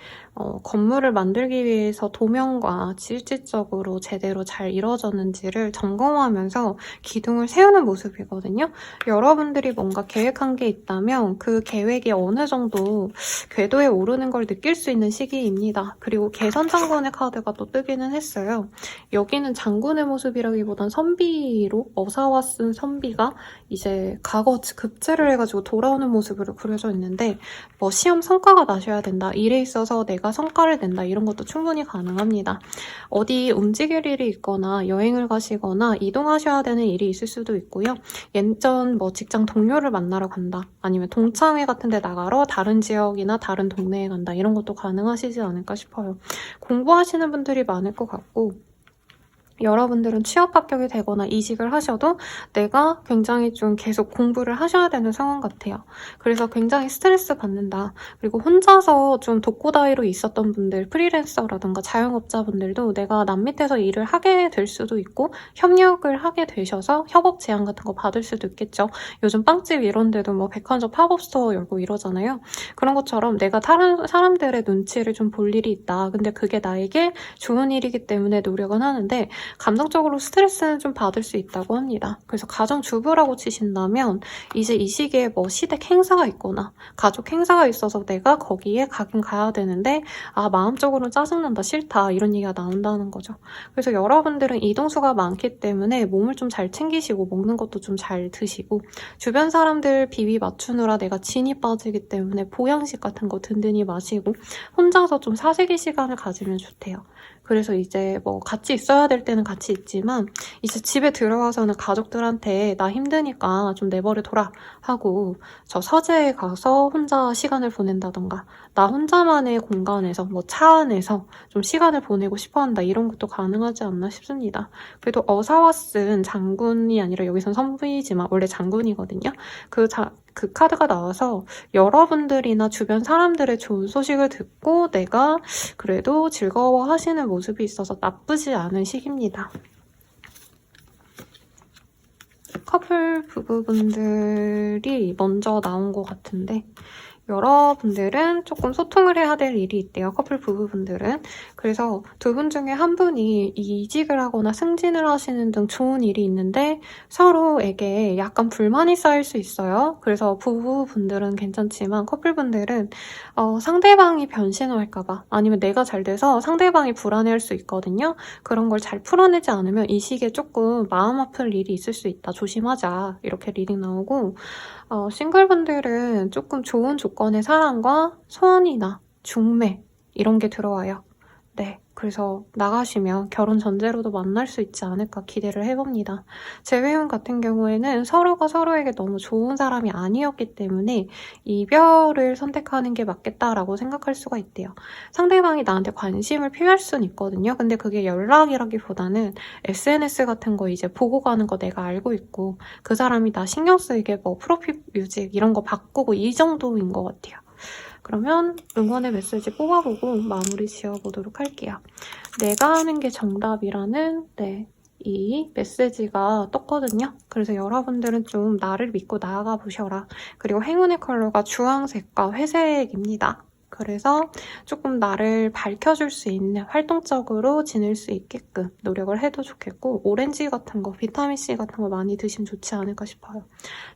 건물을 만들기 위해서 도면과 실질적으로 제대로 잘 이루어졌는지를 점검하면서 기둥을 세우는 모습이거든요. 여러분들이 뭔가 계획한 게 있다면 그 계획이 어느 정도 궤도에 오르는 걸 느낄 수 있는 시기입니다. 그리고 개선 장군의 카드가 또 뜨기는 했어요. 여기는 장군의 모습이라기보단 선비로 어사와 쓴 선비가 이제 과거 급제를 해가지고 돌아오는 모습으로 그려져 있는데 뭐 시험 성과가 나셔야 된다. 일에 있어서 내가 성과를 낸다. 이런 것도 충분히 가능합니다. 어디 움직일 일이 있거나 여행을 가시거나 이동하셔야 되는 일이 있을 수도 있고요. 예전 뭐 직장 동료를 만나러 간다. 아니면 동창회 같은 데 나가러 다른 지역이나 다른 동네에 간다. 이런 것도 가능하시지 않을까 싶어요. 공부하시는 분들이 많을 것 같고 여러분들은 취업 합격이 되거나 이직을 하셔도 내가 굉장히 좀 계속 공부를 하셔야 되는 상황 같아요. 그래서 굉장히 스트레스 받는다. 그리고 혼자서 좀 독고다이로 있었던 분들, 프리랜서라든가 자영업자분들도 내가 남 밑에서 일을 하게 될 수도 있고 협력을 하게 되셔서 협업 제안 같은 거 받을 수도 있겠죠. 요즘 빵집 이런 데도 뭐 백화점 팝업스토어 열고 이러잖아요. 그런 것처럼 내가 다른 사람들의 눈치를 좀 볼 일이 있다. 근데 그게 나에게 좋은 일이기 때문에 노력은 하는데 감정적으로 스트레스는 좀 받을 수 있다고 합니다. 그래서 가정주부라고 치신다면 이제 이 시기에 뭐 시댁 행사가 있거나 가족 행사가 있어서 내가 거기에 가긴 가야 되는데 마음적으로 짜증난다, 싫다 이런 얘기가 나온다는 거죠. 그래서 여러분들은 이동수가 많기 때문에 몸을 좀 잘 챙기시고 먹는 것도 좀 잘 드시고 주변 사람들 비위 맞추느라 내가 진이 빠지기 때문에 보양식 같은 거 든든히 마시고 혼자서 좀 사색의 시간을 가지면 좋대요. 그래서 이제 뭐 같이 있어야 될 때는 같이 있지만 이제 집에 들어와서는 가족들한테 나 힘드니까 좀 내버려둬라 하고 저 서재에 가서 혼자 시간을 보낸다던가 나 혼자만의 공간에서 뭐 차 안에서 좀 시간을 보내고 싶어한다 이런 것도 가능하지 않나 싶습니다. 그래도 어사와쓴 장군이 아니라 여기선 선부이지만 원래 장군이거든요. 그 카드가 나와서 여러분들이나 주변 사람들의 좋은 소식을 듣고 내가 그래도 즐거워하시는 모습이 있어서 나쁘지 않은 시기입니다. 커플 부부분들이 먼저 나온 것 같은데 여러분들은 조금 소통을 해야 될 일이 있대요. 커플 부부분들은. 그래서 두 분 중에 한 분이 이직을 하거나 승진을 하시는 등 좋은 일이 있는데 서로에게 약간 불만이 쌓일 수 있어요. 그래서 부부분들은 괜찮지만 커플분들은 상대방이 변신을 할까봐 아니면 내가 잘 돼서 상대방이 불안해할 수 있거든요. 그런 걸 잘 풀어내지 않으면 이 시기에 조금 마음 아플 일이 있을 수 있다. 조심하자. 이렇게 리딩 나오고 싱글분들은 조금 좋은 조건의 사랑과 소원이나 중매 이런 게 들어와요. 네, 그래서 나가시면 결혼 전제로도 만날 수 있지 않을까 기대를 해봅니다. 재회운 같은 경우에는 서로가 서로에게 너무 좋은 사람이 아니었기 때문에 이별을 선택하는 게 맞겠다라고 생각할 수가 있대요. 상대방이 나한테 관심을 표할 수는 있거든요. 근데 그게 연락이라기보다는 SNS 같은 거 이제 보고 가는 거 내가 알고 있고 그 사람이 나 신경 쓰이게 뭐 프로필 뮤직 이런 거 바꾸고 이 정도인 것 같아요. 그러면 응원의 메시지 뽑아보고 마무리 지어보도록 할게요. 내가 하는 게 정답이라는 이 메시지가 떴거든요. 그래서 여러분들은 좀 나를 믿고 나아가 보셔라. 그리고 행운의 컬러가 주황색과 회색입니다. 그래서 조금 나를 밝혀줄 수 있는 활동적으로 지낼 수 있게끔 노력을 해도 좋겠고 오렌지 같은 거, 비타민C 같은 거 많이 드시면 좋지 않을까 싶어요.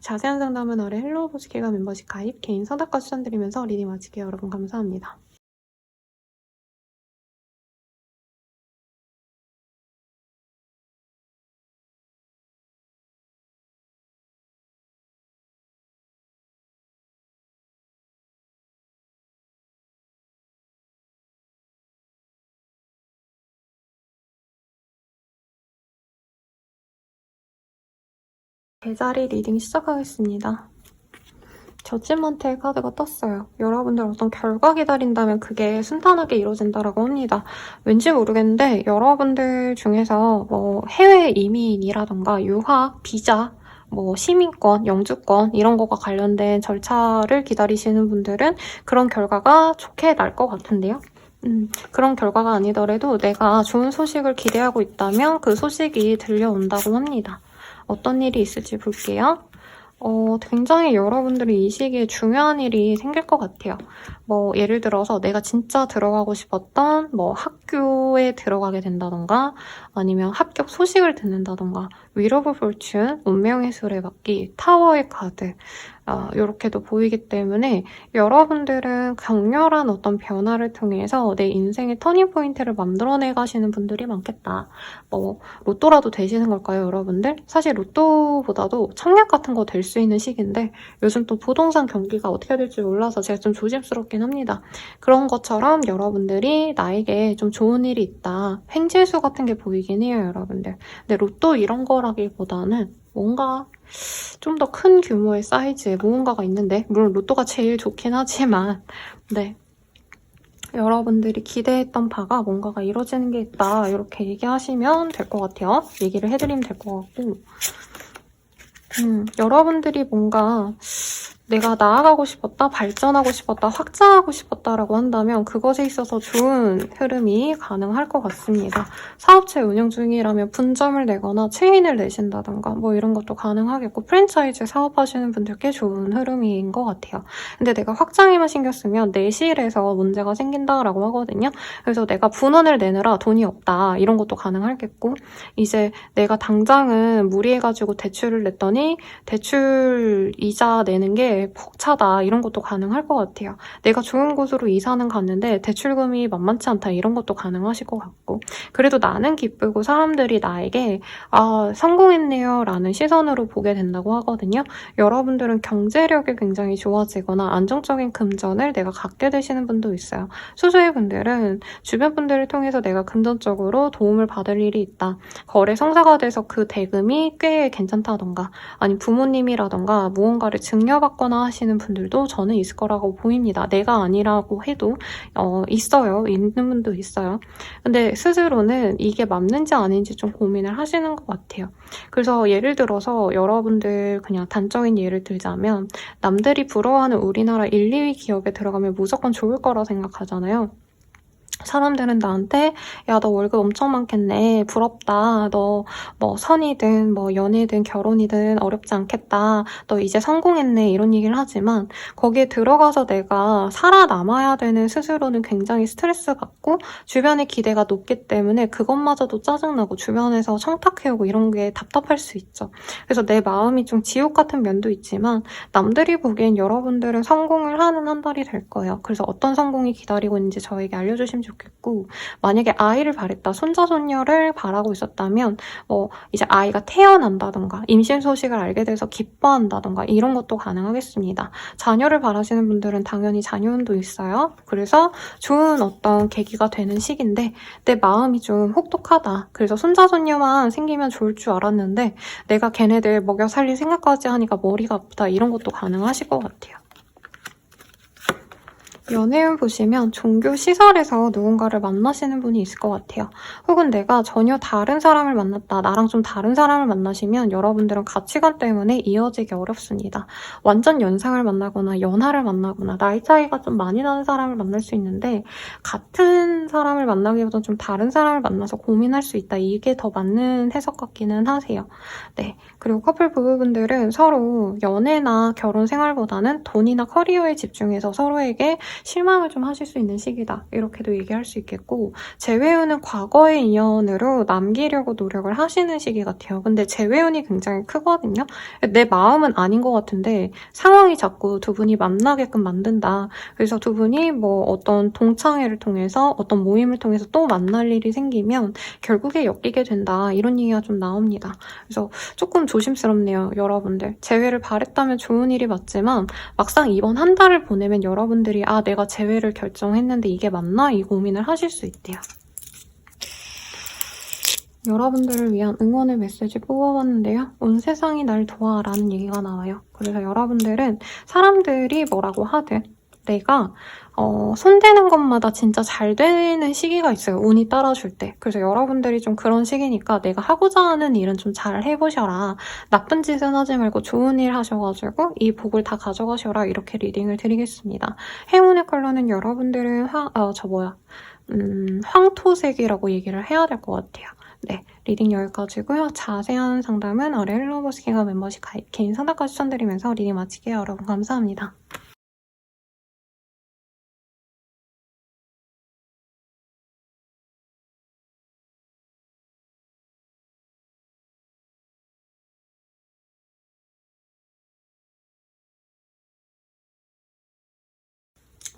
자세한 상담은 아래 헬로우 보시기가 멤버십 가입, 개인 상담과 추천드리면서 리딩 마칠게요. 여러분 감사합니다. 제자리 리딩 시작하겠습니다. 저지먼트의 카드가 떴어요. 여러분들 어떤 결과 기다린다면 그게 순탄하게 이루어진다라고 합니다. 왠지 모르겠는데 여러분들 중에서 뭐 해외 이민이라던가 유학, 비자, 뭐 시민권, 영주권 이런 거가 관련된 절차를 기다리시는 분들은 그런 결과가 좋게 날 것 같은데요. 그런 결과가 아니더라도 내가 좋은 소식을 기대하고 있다면 그 소식이 들려온다고 합니다. 어떤 일이 있을지 볼게요. 굉장히 여러분들이 이 시기에 중요한 일이 생길 것 같아요. 뭐 예를 들어서 내가 진짜 들어가고 싶었던 뭐 학교에 들어가게 된다던가 아니면 합격 소식을 듣는다던가 윌 오브 포춘, 운명의 수레바퀴, 타워의 카드 이렇게도 보이기 때문에 여러분들은 강렬한 어떤 변화를 통해서 내 인생의 터닝포인트를 만들어내 가시는 분들이 많겠다. 뭐 로또라도 되시는 걸까요, 여러분들? 사실 로또보다도 청약 같은 거 될 수 있는 시기인데 요즘 또 부동산 경기가 어떻게 될지 몰라서 제가 좀 조심스럽긴 합니다. 그런 것처럼 여러분들이 나에게 좀 좋은 일이 있다. 횡재수 같은 게 보이긴 해요, 여러분들. 근데 로또 이런 거라기보다는 뭔가 좀 더 큰 규모의 사이즈의 무언가가 있는데 물론 로또가 제일 좋긴 하지만 여러분들이 기대했던 바가 뭔가가 이루어지는 게 있다 이렇게 얘기하시면 될 것 같아요. 얘기를 해드리면 될 것 같고 여러분들이 뭔가 내가 나아가고 싶었다, 발전하고 싶었다, 확장하고 싶었다라고 한다면 그것에 있어서 좋은 흐름이 가능할 것 같습니다. 사업체 운영 중이라면 분점을 내거나 체인을 내신다던가 뭐 이런 것도 가능하겠고 프랜차이즈 사업하시는 분들께 좋은 흐름인 것 같아요. 근데 내가 확장에만 신경 쓰면 내실에서 문제가 생긴다라고 하거든요. 그래서 내가 분원을 내느라 돈이 없다 이런 것도 가능하겠고 이제 내가 당장은 무리해가지고 대출을 냈더니 대출 이자 내는 게 게 벅차다 이런 것도 가능할 것 같아요. 내가 좋은 곳으로 이사는 갔는데 대출금이 만만치 않다 이런 것도 가능하실 것 같고 그래도 나는 기쁘고 사람들이 나에게 아 성공했네요 라는 시선으로 보게 된다고 하거든요. 여러분들은 경제력이 굉장히 좋아지거나 안정적인 금전을 내가 갖게 되시는 분도 있어요. 소수의 분들은 주변 분들을 통해서 내가 금전적으로 도움을 받을 일이 있다. 거래 성사가 돼서 그 대금이 꽤 괜찮다던가 아니면 부모님이라던가 무언가를 증여받거나 하시는 분들도 저는 있을 거라고 보입니다. 내가 아니라고 해도 있어요. 있는 분도 있어요. 근데 스스로는 이게 맞는지 아닌지 좀 고민을 하시는 것 같아요. 그래서 예를 들어서 여러분들 그냥 단적인 예를 들자면 남들이 부러워하는 우리나라 1, 2위 기업에 들어가면 무조건 좋을 거라 생각하잖아요. 사람들은 나한테 야 너 월급 엄청 많겠네 부럽다 너 뭐 선이든 뭐 연애든 결혼이든 어렵지 않겠다 너 이제 성공했네 이런 얘기를 하지만 거기에 들어가서 내가 살아남아야 되는 스스로는 굉장히 스트레스 받고 주변의 기대가 높기 때문에 그것마저도 짜증나고 주변에서 청탁해오고 이런 게 답답할 수 있죠. 그래서 내 마음이 좀 지옥 같은 면도 있지만 남들이 보기엔 여러분들은 성공을 하는 한 달이 될 거예요. 그래서 어떤 성공이 기다리고 있는지 저에게 알려주시면 좋겠고 만약에 아이를 바랬다, 손자, 손녀를 바라고 있었다면 이제 아이가 태어난다던가 임신 소식을 알게 돼서 기뻐한다던가 이런 것도 가능하겠습니다. 자녀를 바라시는 분들은 당연히 자녀운도 있어요. 그래서 좋은 어떤 계기가 되는 시기인데 내 마음이 좀 혹독하다. 그래서 손자, 손녀만 생기면 좋을 줄 알았는데 내가 걔네들 먹여 살릴 생각까지 하니까 머리가 아프다. 이런 것도 가능하실 것 같아요. 연애운 보시면 종교 시설에서 누군가를 만나시는 분이 있을 것 같아요. 혹은 내가 전혀 다른 사람을 만났다. 나랑 좀 다른 사람을 만나시면 여러분들은 가치관 때문에 이어지기 어렵습니다. 완전 연상을 만나거나 연하를 만나거나 나이 차이가 좀 많이 나는 사람을 만날 수 있는데 같은 사람을 만나기보다 좀 다른 사람을 만나서 고민할 수 있다. 이게 더 맞는 해석 같기는 하세요. 네. 그리고 커플 부부분들은 서로 연애나 결혼 생활보다는 돈이나 커리어에 집중해서 서로에게 실망을 좀 하실 수 있는 시기다. 이렇게도 얘기할 수 있겠고 재회운은 과거의 인연으로 남기려고 노력을 하시는 시기 같아요. 근데 재회운이 굉장히 크거든요. 내 마음은 아닌 것 같은데 상황이 자꾸 두 분이 만나게끔 만든다. 그래서 두 분이 뭐 어떤 동창회를 통해서 어떤 모임을 통해서 또 만날 일이 생기면 결국에 엮이게 된다. 이런 얘기가 좀 나옵니다. 그래서 조금 조심스럽네요. 여러분들. 재회를 바랬다면 좋은 일이 맞지만 막상 이번 한 달을 보내면 여러분들이 내가 재회를 결정했는데 이게 맞나? 이 고민을 하실 수 있대요. 여러분들을 위한 응원의 메시지 뽑아봤는데요. 온 세상이 날 도와라는 얘기가 나와요. 그래서 여러분들은 사람들이 뭐라고 하든 내가 손대는 것마다 진짜 잘 되는 시기가 있어요. 운이 따라줄 때. 그래서 여러분들이 좀 그런 시기니까 내가 하고자 하는 일은 좀 잘 해보셔라. 나쁜 짓은 하지 말고 좋은 일 하셔가지고 이 복을 다 가져가셔라. 이렇게 리딩을 드리겠습니다. 행운의 컬러는 여러분들은 황토색이라고 얘기를 해야 될 것 같아요. 네, 리딩 여기까지고요. 자세한 상담은 아래 헬로버스킹과 멤버십 가입 개인 상담까지 추천드리면서 리딩 마칠게요. 여러분 감사합니다.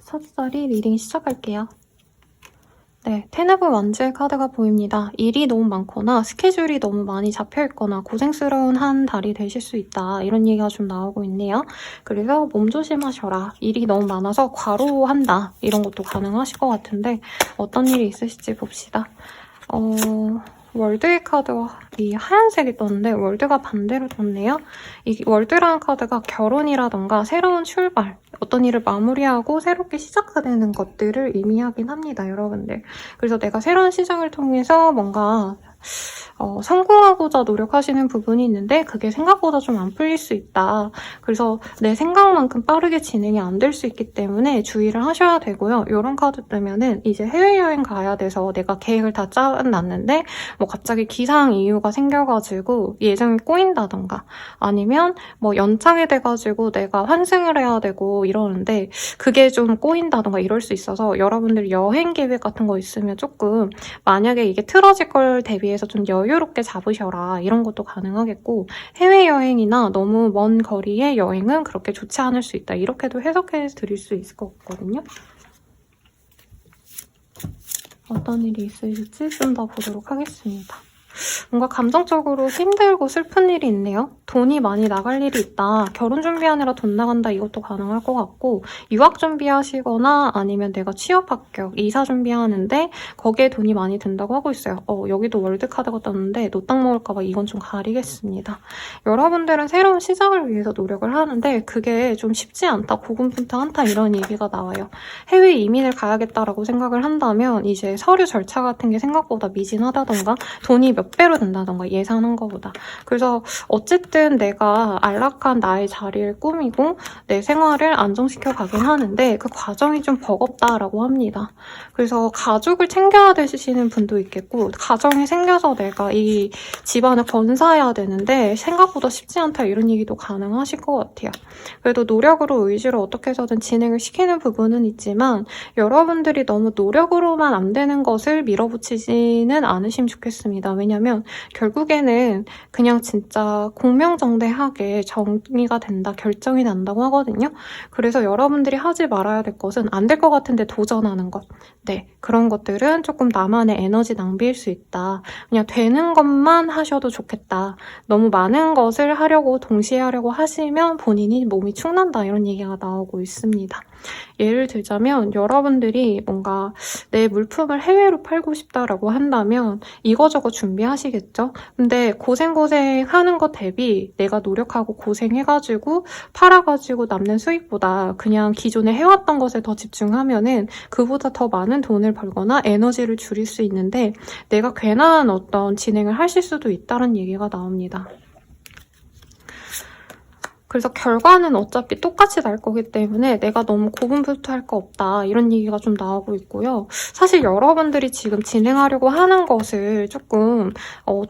섭섭이 리딩 시작할게요. 네, 텐 오브 완즈의 카드가 보입니다. 일이 너무 많거나 스케줄이 너무 많이 잡혀있거나 고생스러운 한 달이 되실 수 있다. 이런 얘기가 좀 나오고 있네요. 그래서 몸 조심하셔라. 일이 너무 많아서 과로한다. 이런 것도 가능하실 것 같은데 어떤 일이 있으실지 봅시다. 월드의 카드가 이 하얀색이 떴는데 월드가 반대로 떴네요. 이 월드라는 카드가 결혼이라던가 새로운 출발, 어떤 일을 마무리하고 새롭게 시작하는 것들을 의미하긴 합니다, 여러분들. 그래서 내가 새로운 시작을 통해서 뭔가 성공하고자 노력하시는 부분이 있는데 그게 생각보다 좀 안 풀릴 수 있다. 그래서 내 생각만큼 빠르게 진행이 안 될 수 있기 때문에 주의를 하셔야 되고요. 이런 카드 뜨면은 이제 해외여행 가야 돼서 내가 계획을 다 짜놨는데 뭐 갑자기 기상 이유가 생겨가지고 예정이 꼬인다던가 아니면 뭐 연창이 돼가지고 내가 환승을 해야 되고 이러는데 그게 좀 꼬인다던가 이럴 수 있어서 여러분들 여행 계획 같은 거 있으면 조금 만약에 이게 틀어질 걸 대비 대비해서 좀 여유롭게 잡으셔라. 이런 것도 가능하겠고 해외여행이나 너무 먼 거리의 여행은 그렇게 좋지 않을 수 있다. 이렇게도 해석해 드릴 수 있을 것 같거든요. 어떤 일이 있으실지 좀 더 보도록 하겠습니다. 뭔가 감정적으로 힘들고 슬픈 일이 있네요. 돈이 많이 나갈 일이 있다. 결혼 준비하느라 돈 나간다. 이것도 가능할 것 같고 유학 준비하시거나 아니면 내가 취업 합격, 이사 준비하는데 거기에 돈이 많이 든다고 하고 있어요. 여기도 월드카드가 떴는데 노딱 먹을까 봐 이건 좀 가리겠습니다. 여러분들은 새로운 시작을 위해서 노력을 하는데 그게 좀 쉽지 않다. 고군분투한다. 이런 얘기가 나와요. 해외 이민을 가야겠다라고 생각을 한다면 이제 서류 절차 같은 게 생각보다 미진하다던가 돈이 몇 배로 든다던가 예상한 것보다. 그래서 어쨌든 내가 안락한 나의 자리를 꾸미고 내 생활을 안정시켜 가긴 하는데 그 과정이 좀 버겁다라고 합니다. 그래서 가족을 챙겨야 되시는 분도 있겠고 가정이 생겨서 내가 이 집안을 건사해야 되는데 생각보다 쉽지 않다 이런 얘기도 가능하실 것 같아요. 그래도 노력으로 의지로 어떻게 해서든 진행을 시키는 부분은 있지만 여러분들이 너무 노력으로만 안 되는 것을 밀어붙이지는 않으시면 좋겠습니다. 왜냐면 결국에는 그냥 진짜 공명정대하게 정리가 된다, 결정이 난다고 하거든요. 그래서 여러분들이 하지 말아야 될 것은 안 될 것 같은데 도전하는 것. 네, 그런 것들은 조금 나만의 에너지 낭비일 수 있다. 그냥 되는 것만 하셔도 좋겠다. 너무 많은 것을 하려고 동시에 하려고 하시면 본인이 몸이 축난다 이런 얘기가 나오고 있습니다. 예를 들자면 여러분들이 뭔가 내 물품을 해외로 팔고 싶다라고 한다면 이거저거 준비하시겠죠? 근데 고생하는 것 대비 내가 노력하고 고생해가지고 팔아가지고 남는 수익보다 그냥 기존에 해왔던 것에 더 집중하면은 그보다 더 많은 돈을 벌거나 에너지를 줄일 수 있는데 내가 괜한 어떤 진행을 하실 수도 있다는 얘기가 나옵니다. 그래서 결과는 어차피 똑같이 날 거기 때문에 내가 너무 고군분투할 거 없다 이런 얘기가 좀 나오고 있고요. 사실 여러분들이 지금 진행하려고 하는 것을 조금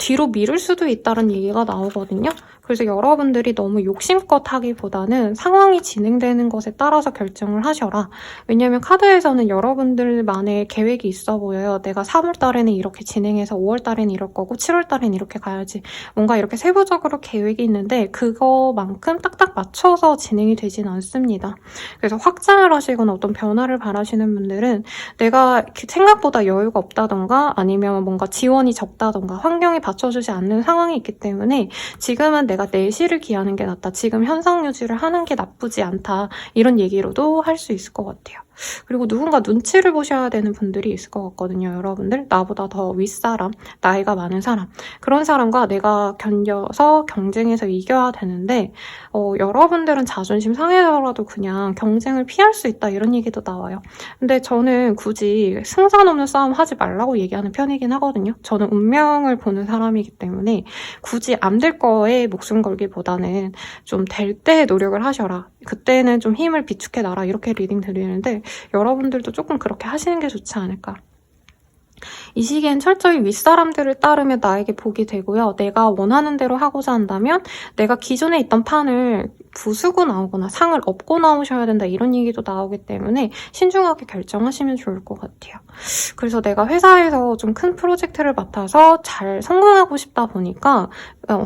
뒤로 미룰 수도 있다는 얘기가 나오거든요. 그래서 여러분들이 너무 욕심껏 하기보다는 상황이 진행되는 것에 따라서 결정을 하셔라. 왜냐면 카드에서는 여러분들만의 계획이 있어 보여요. 내가 3월 달에는 이렇게 진행해서 5월 달에는 이럴 거고 7월 달에는 이렇게 가야지. 뭔가 이렇게 세부적으로 계획이 있는데 그거만큼 딱딱 맞춰서 진행이 되진 않습니다. 그래서 확장을 하시거나 어떤 변화를 바라시는 분들은 내가 생각보다 여유가 없다던가 아니면 뭔가 지원이 적다던가 환경이 받쳐주지 않는 상황이 있기 때문에 지금은 내가 내실을 기하는 게 낫다. 지금 현상 유지를 하는 게 나쁘지 않다. 이런 얘기로도 할 수 있을 것 같아요. 그리고 누군가 눈치를 보셔야 되는 분들이 있을 것 같거든요. 여러분들 나보다 더 윗사람, 나이가 많은 사람 그런 사람과 내가 견뎌서 경쟁해서 이겨야 되는데 여러분들은 자존심 상해서라도 그냥 경쟁을 피할 수 있다 이런 얘기도 나와요. 근데 저는 굳이 승산 없는 싸움 하지 말라고 얘기하는 편이긴 하거든요. 저는 운명을 보는 사람이기 때문에 굳이 안 될 거에 목숨 걸기보다는 좀 될 때 노력을 하셔라. 그때는 좀 힘을 비축해 놔라 이렇게 리딩 드리는데 여러분들도 조금 그렇게 하시는 게 좋지 않을까. 이 시기엔 철저히 윗사람들을 따르면 나에게 복이 되고요. 내가 원하는 대로 하고자 한다면 내가 기존에 있던 판을 부수고 나오거나 상을 업고 나오셔야 된다 이런 얘기도 나오기 때문에 신중하게 결정하시면 좋을 것 같아요. 그래서 내가 회사에서 좀 큰 프로젝트를 맡아서 잘 성공하고 싶다 보니까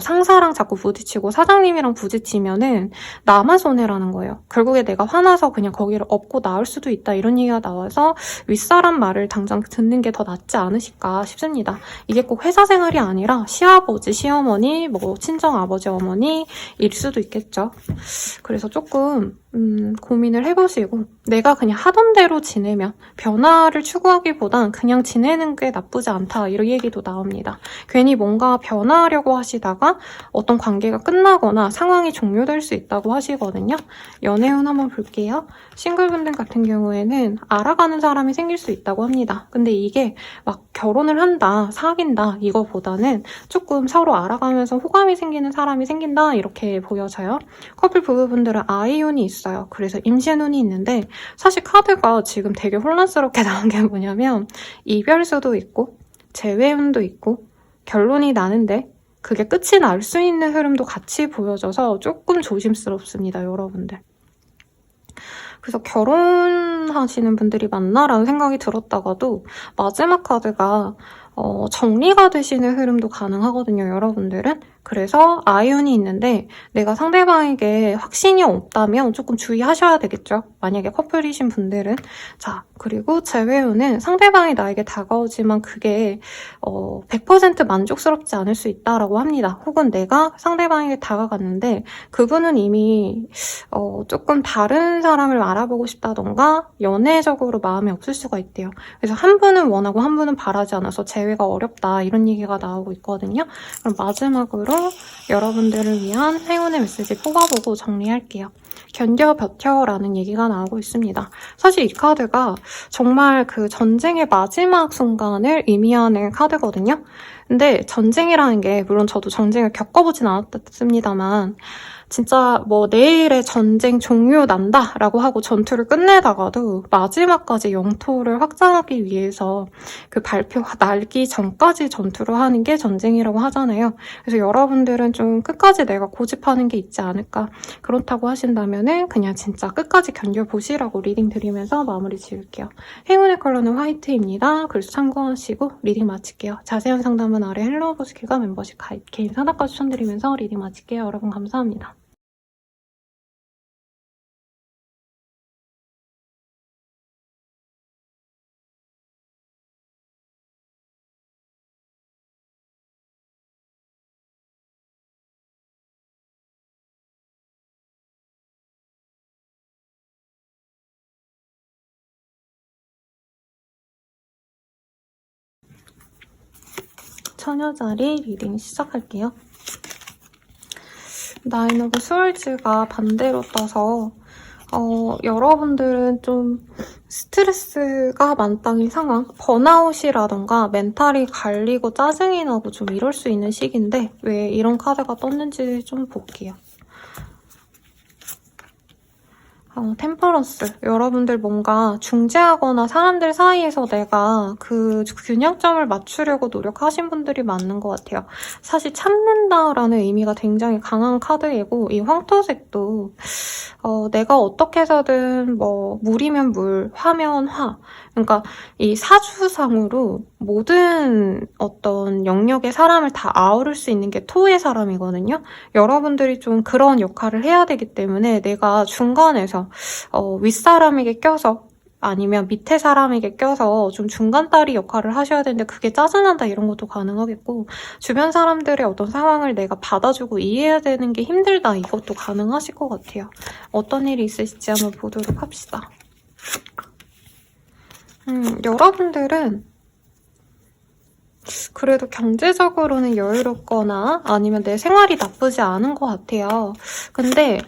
상사랑 자꾸 부딪히고 사장님이랑 부딪히면은 나만 손해라는 거예요. 결국에 내가 화나서 그냥 거기를 업고 나올 수도 있다 이런 얘기가 나와서 윗사람 말을 당장 듣는 게 더 낫지 않으실까 싶습니다. 이게 꼭 회사 생활이 아니라 시아버지, 시어머니, 뭐 친정 아버지, 어머니 일 수도 있겠죠. 그래서 조금 고민을 해보시고 내가 그냥 하던 대로 지내면 변화를 추구하기보단 그냥 지내는 게 나쁘지 않다 이런 얘기도 나옵니다. 괜히 뭔가 변화하려고 하시다가 어떤 관계가 끝나거나 상황이 종료될 수 있다고 하시거든요. 연애운 한번 볼게요. 싱글분들 같은 경우에는 알아가는 사람이 생길 수 있다고 합니다. 근데 이게 막 결혼을 한다, 사귄다 이거보다는 조금 서로 알아가면서 호감이 생기는 사람이 생긴다 이렇게 보여져요. 커플 부부분들은 아이운이 있어요. 그래서 임신운이 있는데 사실 카드가 지금 되게 혼란스럽게 나온 게 뭐냐면 이별수도 있고 재회운도 있고 결론이 나는데 그게 끝이 날 수 있는 흐름도 같이 보여져서 조금 조심스럽습니다, 여러분들. 그래서 결혼하는 하시는 분들이 많나라는 생각이 들었다가도 마지막 카드가 정리가 되시는 흐름도 가능하거든요, 여러분들은. 그래서 아이언이 있는데 내가 상대방에게 확신이 없다면 조금 주의하셔야 되겠죠. 만약에 커플이신 분들은. 자, 그리고 재회운은 상대방이 나에게 다가오지만 그게 100% 만족스럽지 않을 수 있다라고 합니다. 혹은 내가 상대방에게 다가갔는데 그분은 이미 조금 다른 사람을 알아보고 싶다던가 연애적으로 마음이 없을 수가 있대요. 그래서 한 분은 원하고 한 분은 바라지 않아서 재회가 어렵다 이런 얘기가 나오고 있거든요. 그럼 마지막으로 여러분들을 위한 행운의 메시지 뽑아보고 정리할게요. 견뎌 버텨라는 얘기가 나오고 있습니다. 사실 이 카드가 정말 그 전쟁의 마지막 순간을 의미하는 카드거든요. 근데 전쟁이라는 게 물론 저도 전쟁을 겪어보진 않았습니다만 진짜 뭐 내일의 전쟁 종료 난다 라고 하고 전투를 끝내다가도 마지막까지 영토를 확장하기 위해서 그 발표가 날기 전까지 전투를 하는 게 전쟁이라고 하잖아요. 그래서 여러분들은 좀 끝까지 내가 고집하는 게 있지 않을까. 그렇다고 하신다면은 그냥 진짜 끝까지 견뎌보시라고 리딩 드리면서 마무리 지을게요. 행운의 컬러는 화이트입니다. 그래서 참고하시고 리딩 마칠게요. 자세한 상담은 아래 헬로우 보스키가 멤버십 가입 개인 상담과 추천드리면서 리딩 마칠게요. 여러분 감사합니다. 처녀자리 리딩 시작할게요. 나인 오브 스월즈가 반대로 떠서 여러분들은 좀 스트레스가 만땅인 상황, 번아웃이라던가 멘탈이 갈리고 짜증이 나고 좀 이럴 수 있는 시기인데 왜 이런 카드가 떴는지 좀 볼게요. 템퍼런스. 여러분들 뭔가 중재하거나 사람들 사이에서 내가 그 균형점을 맞추려고 노력하신 분들이 많은 것 같아요. 사실 참는다라는 의미가 굉장히 강한 카드이고 이 황토색도 내가 어떻게 해서든 뭐 물이면 물, 화면 화. 그러니까 이 사주상으로 모든 어떤 영역의 사람을 다 아우를 수 있는 게 토의 사람이거든요. 여러분들이 좀 그런 역할을 해야 되기 때문에 내가 중간에서 윗사람에게 껴서 아니면 밑에 사람에게 껴서 좀 중간다리 역할을 하셔야 되는데 그게 짜증난다 이런 것도 가능하겠고 주변 사람들의 어떤 상황을 내가 받아주고 이해해야 되는 게 힘들다 이것도 가능하실 것 같아요. 어떤 일이 있으실지 한번 보도록 합시다. 여러분들은 그래도 경제적으로는 여유롭거나 아니면 내 생활이 나쁘지 않은 것 같아요. 근데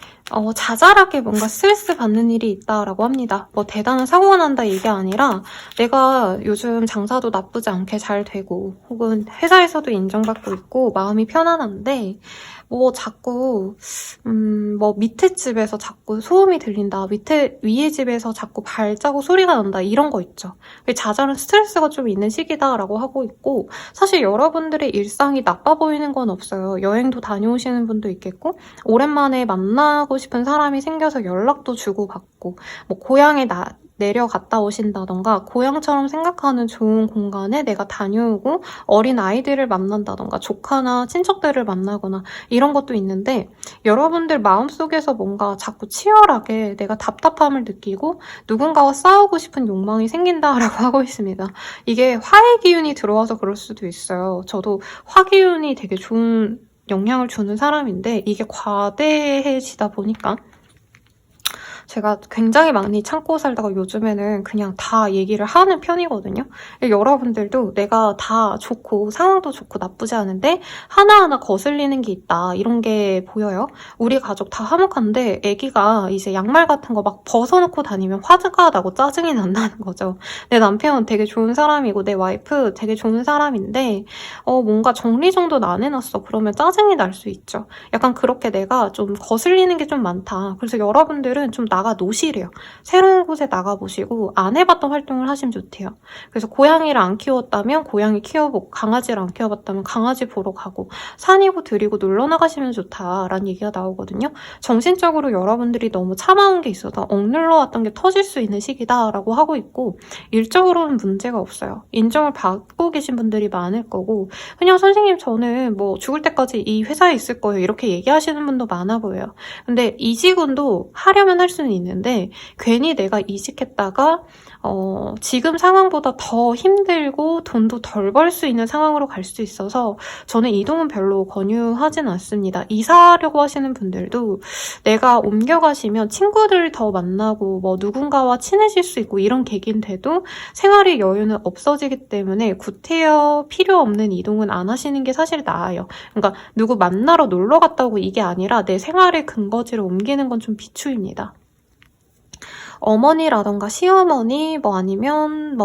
자잘하게 뭔가 스트레스 받는 일이 있다라고 합니다. 뭐 대단한 사고가 난다 이게 아니라 내가 요즘 장사도 나쁘지 않게 잘 되고 혹은 회사에서도 인정받고 있고 마음이 편안한데 뭐 자꾸 뭐 밑에 집에서 자꾸 소음이 들린다. 위에 집에서 자꾸 발자국 소리가 난다. 이런 거 있죠. 자잘한 스트레스가 좀 있는 시기다라고 하고 있고 사실 여러분들의 일상이 나빠 보이는 건 없어요. 여행도 다녀오시는 분도 있겠고 오랜만에 만나고 싶은 사람이 생겨서 연락도 주고받고 뭐 고향에 내려갔다 오신다던가 고향처럼 생각하는 좋은 공간에 내가 다녀오고 어린 아이들을 만난다던가 조카나 친척들을 만나거나 이런 것도 있는데 여러분들 마음속에서 뭔가 자꾸 치열하게 내가 답답함을 느끼고 누군가와 싸우고 싶은 욕망이 생긴다라고 하고 있습니다. 이게 화의 기운이 들어와서 그럴 수도 있어요. 저도 화 기운이 되게 좋은 영향을 주는 사람인데 이게 과대해지다 보니까 제가 굉장히 많이 참고 살다가 요즘에는 그냥 다 얘기를 하는 편이거든요. 여러분들도 내가 다 좋고 상황도 좋고 나쁘지 않은데 하나하나 거슬리는 게 있다. 이런 게 보여요. 우리 가족 다 화목한데 애기가 이제 양말 같은 거 막 벗어놓고 다니면 화가 나고 짜증이 난다는 거죠. 내 남편 되게 좋은 사람이고 내 와이프 되게 좋은 사람인데 뭔가 정리정돈 안 해놨어. 그러면 짜증이 날 수 있죠. 약간 그렇게 내가 좀 거슬리는 게 좀 많다. 그래서 여러분들은 좀 나가 노시래요. 새로운 곳에 나가보시고 안 해봤던 활동을 하시면 좋대요. 그래서 고양이를 안 키웠다면 고양이 키워보고, 강아지를 안 키워봤다면 강아지 보러 가고, 산이고 들이고 놀러 나가시면 좋다라는 얘기가 나오거든요. 정신적으로 여러분들이 너무 참아온 게 있어서 억눌러 왔던 게 터질 수 있는 시기다라고 하고 있고, 일적으로는 문제가 없어요. 인정을 받고 계신 분들이 많을 거고, 그냥 선생님 저는 뭐 죽을 때까지 이 회사에 있을 거예요 이렇게 얘기하시는 분도 많아 보여요. 근데 이직운도 하려면 할 수는 있는데, 괜히 내가 이직했다가 지금 상황보다 더 힘들고 돈도 덜 벌 수 있는 상황으로 갈 수 있어서 저는 이동은 별로 권유하진 않습니다. 이사하려고 하시는 분들도 내가 옮겨가시면 친구들 더 만나고 뭐 누군가와 친해질 수 있고 이런 계기는 돼도 생활의 여유는 없어지기 때문에 구태여 필요 없는 이동은 안 하시는 게 사실 나아요. 그러니까 누구 만나러 놀러 갔다고 이게 아니라 내 생활의 근거지를 옮기는 건 좀 비추입니다. 어머니라던가 시어머니, 뭐 아니면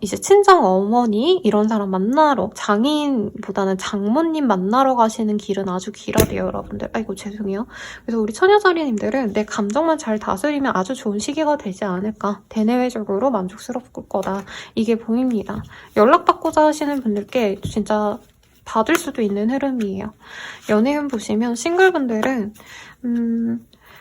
이제 친정 어머니 이런 사람 만나러, 장인보다는 장모님 만나러 가시는 길은 아주 길어요, 여러분들. 아이고 죄송해요. 그래서 우리 처녀자리님들은 내 감정만 잘 다스리면 아주 좋은 시기가 되지 않을까. 대내외적으로 만족스럽을 거다. 이게 보입니다. 연락받고자 하시는 분들께 진짜 받을 수도 있는 흐름이에요. 연애운 보시면 싱글분들은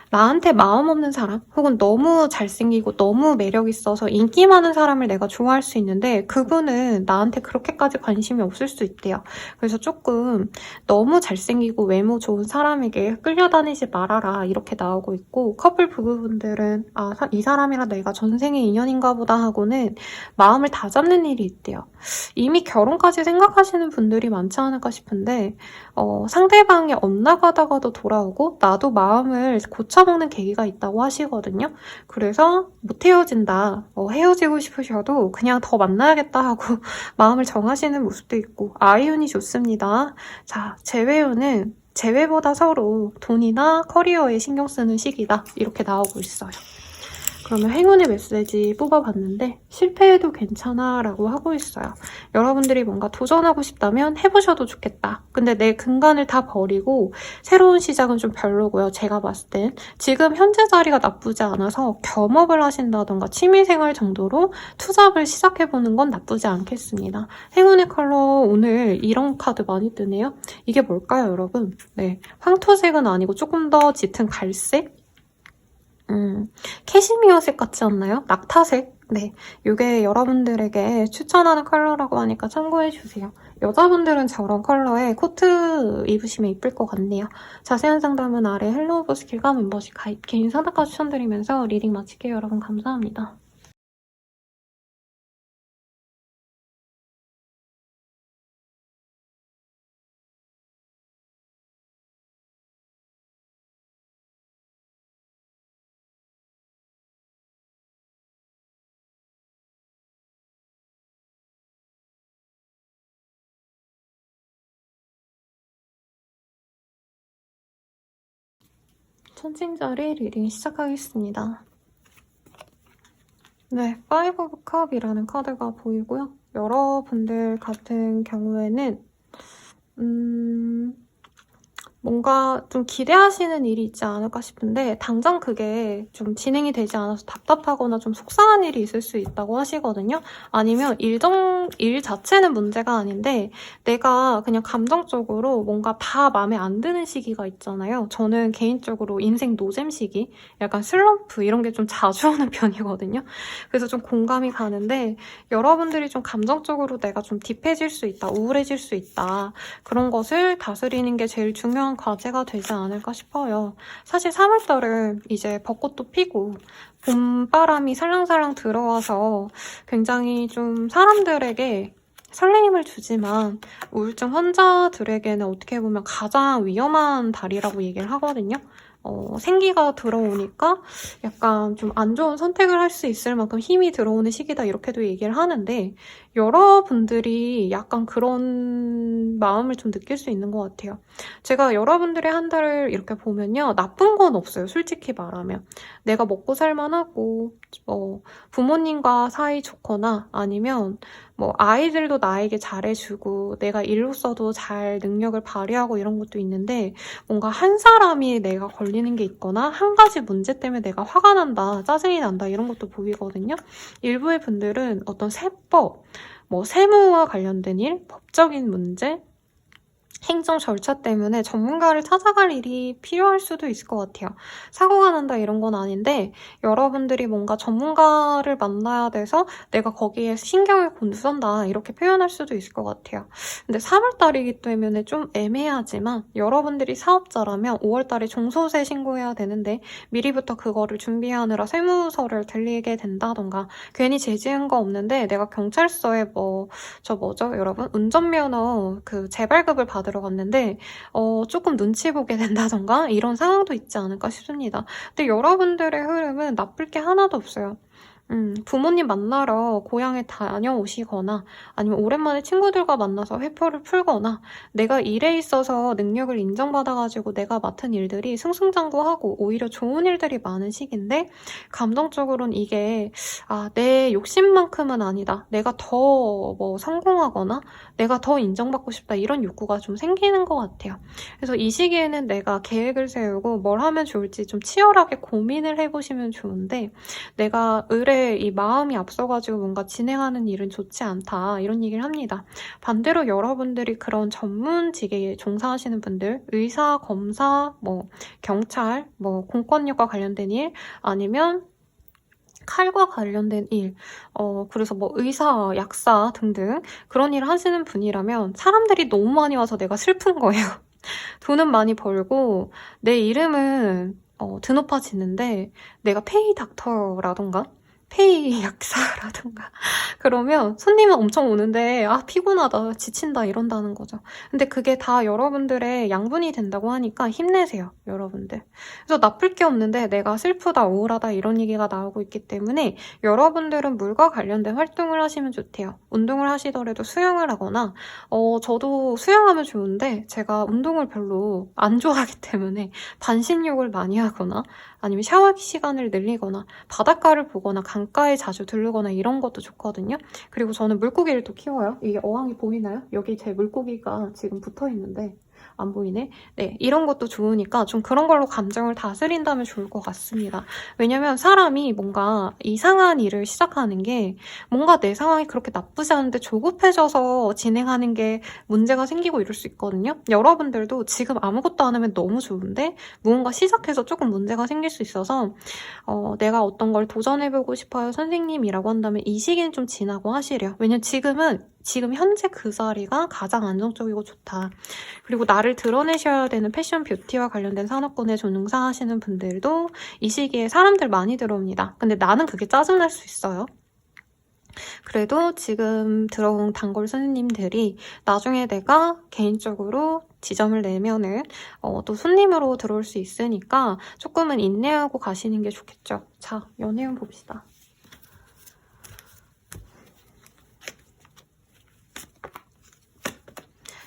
나한테 마음 없는 사람, 혹은 너무 잘생기고 너무 매력 있어서 인기 많은 사람을 내가 좋아할 수 있는데 그분은 나한테 그렇게까지 관심이 없을 수 있대요. 그래서 조금 너무 잘생기고 외모 좋은 사람에게 끌려다니지 말아라 이렇게 나오고 있고, 커플 부부분들은 이 사람이랑 내가 전생의 인연인가 보다 하고는 마음을 다잡는 일이 있대요. 이미 결혼까지 생각하시는 분들이 많지 않을까 싶은데 상대방이 엇나가다가도 돌아오고 나도 마음을 고쳐먹는 계기가 있다고 하시거든요. 그래서 못 헤어진다, 헤어지고 싶으셔도 그냥 더 만나야겠다 하고 마음을 정하시는 모습도 있고, 아이운이 좋습니다. 자, 재회운은 재회보다 서로 돈이나 커리어에 신경 쓰는 시기다 이렇게 나오고 있어요. 그러면 행운의 메시지 뽑아봤는데 실패해도 괜찮아 라고 하고 있어요. 여러분들이 뭔가 도전하고 싶다면 해보셔도 좋겠다. 근데 내 근간을 다 버리고 새로운 시작은 좀 별로고요. 제가 봤을 땐 지금 현재 자리가 나쁘지 않아서 겸업을 하신다던가 취미생활 정도로 투잡을 시작해보는 건 나쁘지 않겠습니다. 행운의 컬러 오늘 이런 카드 많이 뜨네요. 이게 뭘까요, 여러분? 네, 황토색은 아니고 조금 더 짙은 갈색? 캐시미어색 같지 않나요? 낙타색? 네, 이게 여러분들에게 추천하는 컬러라고 하니까 참고해주세요. 여자분들은 저런 컬러에 코트 입으시면 이쁠 것 같네요. 자세한 상담은 아래 헬로우 버스킬과 멤버십 가입, 개인 상담가 추천드리면서 리딩 마칠게요. 여러분 감사합니다. 천칭자리 리딩 시작하겠습니다. 네, 파이브 오브 컵이라는 카드가 보이고요. 여러분들 같은 경우에는 뭔가 좀 기대하시는 일이 있지 않을까 싶은데 당장 그게 좀 진행이 되지 않아서 답답하거나 좀 속상한 일이 있을 수 있다고 하시거든요. 아니면 일 자체는 문제가 아닌데 내가 그냥 감정적으로 뭔가 다 마음에 안 드는 시기가 있잖아요. 저는 개인적으로 인생 노잼 시기, 약간 슬럼프 이런 게 좀 자주 오는 편이거든요. 그래서 좀 공감이 가는데 여러분들이 좀 감정적으로 내가 좀 딥해질 수 있다, 우울해질 수 있다, 그런 것을 다스리는 게 제일 중요한 과제가 되지 않을까 싶어요. 사실 3월달은 이제 벚꽃도 피고 봄바람이 살랑살랑 들어와서 굉장히 좀 사람들에게 설레임을 주지만 우울증 환자들에게는 어떻게 보면 가장 위험한 달이라고 얘기를 하거든요. 생기가 들어오니까 약간 좀 안 좋은 선택을 할 수 있을 만큼 힘이 들어오는 시기다 이렇게도 얘기를 하는데 여러분들이 약간 그런 마음을 좀 느낄 수 있는 것 같아요. 제가 여러분들의 한 달을 이렇게 보면요, 나쁜 건 없어요. 솔직히 말하면 내가 먹고 살만하고 부모님과 사이 좋거나 아니면 뭐 아이들도 나에게 잘해주고 내가 일로서도 잘 능력을 발휘하고 이런 것도 있는데 뭔가 한 사람이 내가 걸리는 게 있거나 한 가지 문제 때문에 내가 화가 난다, 짜증이 난다 이런 것도 보이거든요. 일부의 분들은 어떤 세법, 뭐 세무와 관련된 일, 법적인 문제, 행정 절차 때문에 전문가를 찾아갈 일이 필요할 수도 있을 것 같아요. 사고가 난다 이런 건 아닌데 여러분들이 뭔가 전문가를 만나야 돼서 내가 거기에 신경을 곤두선다 이렇게 표현할 수도 있을 것 같아요. 근데 3월달이기 때문에 좀 애매하지만 여러분들이 사업자라면 5월달에 종소세 신고해야 되는데 미리부터 그거를 준비하느라 세무서를 들리게 된다던가 괜히 죄지은 거 없는데 내가 경찰서에 여러분? 운전면허 그 재발급을 받으러 갔는데 조금 눈치 보게 된다던가 이런 상황도 있지 않을까 싶습니다. 근데 여러분들의 흐름은 나쁠 게 하나도 없어요. 부모님 만나러 고향에 다녀오시거나 아니면 오랜만에 친구들과 만나서 회포를 풀거나 내가 일에 있어서 능력을 인정받아가지고 내가 맡은 일들이 승승장구하고 오히려 좋은 일들이 많은 시기인데 감정적으로는 이게 내 욕심만큼은 아니다. 내가 더 성공하거나 내가 더 인정받고 싶다 이런 욕구가 좀 생기는 것 같아요. 그래서 이 시기에는 내가 계획을 세우고 뭘 하면 좋을지 좀 치열하게 고민을 해보시면 좋은데 내가 이 마음이 앞서가지고 뭔가 진행하는 일은 좋지 않다 이런 얘기를 합니다. 반대로 여러분들이 그런 전문직에 종사하시는 분들, 의사, 검사, 경찰, 공권력과 관련된 일 아니면 칼과 관련된 일, 그래서 의사, 약사 등등 그런 일을 하시는 분이라면 사람들이 너무 많이 와서 내가 슬픈 거예요. 돈은 많이 벌고 내 이름은 드높아지는데 내가 페이 닥터라던가 페이 약사라던가 그러면 손님은 엄청 오는데 피곤하다, 지친다 이런다는 거죠. 근데 그게 다 여러분들의 양분이 된다고 하니까 힘내세요, 여러분들. 그래서 나쁠 게 없는데 내가 슬프다, 우울하다 이런 얘기가 나오고 있기 때문에 여러분들은 물과 관련된 활동을 하시면 좋대요. 운동을 하시더라도 수영을 하거나 저도 수영하면 좋은데 제가 운동을 별로 안 좋아하기 때문에 반신욕을 많이 하거나 아니면 샤워기 시간을 늘리거나 바닷가를 보거나 강가에 자주 들르거나 이런 것도 좋거든요. 그리고 저는 물고기를 또 키워요. 이게 어항이 보이나요? 여기 제 물고기가 지금 붙어있는데 안 보이네? 네, 이런 것도 좋으니까 좀 그런 걸로 감정을 다스린다면 좋을 것 같습니다. 왜냐면 사람이 뭔가 이상한 일을 시작하는 게 뭔가 내 상황이 그렇게 나쁘지 않은데 조급해져서 진행하는 게 문제가 생기고 이럴 수 있거든요. 여러분들도 지금 아무것도 안 하면 너무 좋은데 무언가 시작해서 조금 문제가 생길 수 있어서 내가 어떤 걸 도전해보고 싶어요 선생님이라고 한다면 이 시기는 좀 지나고 하시래요. 왜냐면 지금 현재 그 자리가 가장 안정적이고 좋다. 그리고 나를 드러내셔야 되는 패션 뷰티와 관련된 산업군에 종사하시는 분들도 이 시기에 사람들 많이 들어옵니다. 근데 나는 그게 짜증날 수 있어요. 그래도 지금 들어온 단골 선생님들이 나중에 내가 개인적으로 지점을 내면은 또 손님으로 들어올 수 있으니까 조금은 인내하고 가시는 게 좋겠죠. 자, 연애운 봅시다.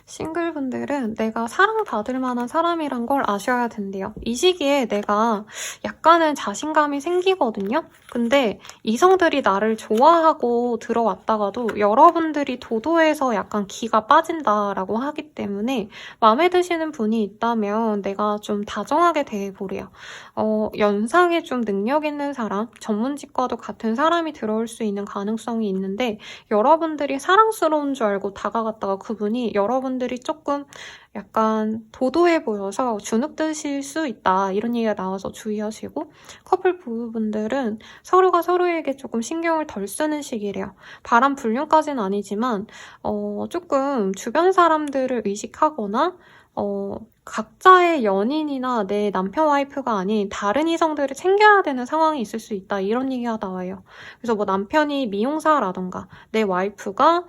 싱글분들은 내가 사랑받을 만한 사람이란 걸 아셔야 된대요. 이 시기에 내가 약간은 자신감이 생기거든요. 근데 이성들이 나를 좋아하고 들어왔다가도 여러분들이 도도해서 약간 기가 빠진다라고 하기 때문에 마음에 드시는 분이 있다면 내가 좀 다정하게 대해보래요. 연상에 좀 능력 있는 사람, 전문직과도 같은 사람이 들어올 수 있는 가능성이 있는데 여러분들이 사랑스러운 줄 알고 다가갔다가 그분이 여러분들이 조금 약간 도도해 보여서 주눅드실 수 있다 이런 얘기가 나와서 주의하시고 커플 부부분들은 서로가 서로에게 조금 신경을 덜 쓰는 시기래요. 바람 불륜까지는 아니지만 조금 주변 사람들을 의식하거나 각자의 연인이나 내 남편 와이프가 아닌 다른 이성들을 챙겨야 되는 상황이 있을 수 있다 이런 얘기가 나와요. 그래서 남편이 미용사라던가 내 와이프가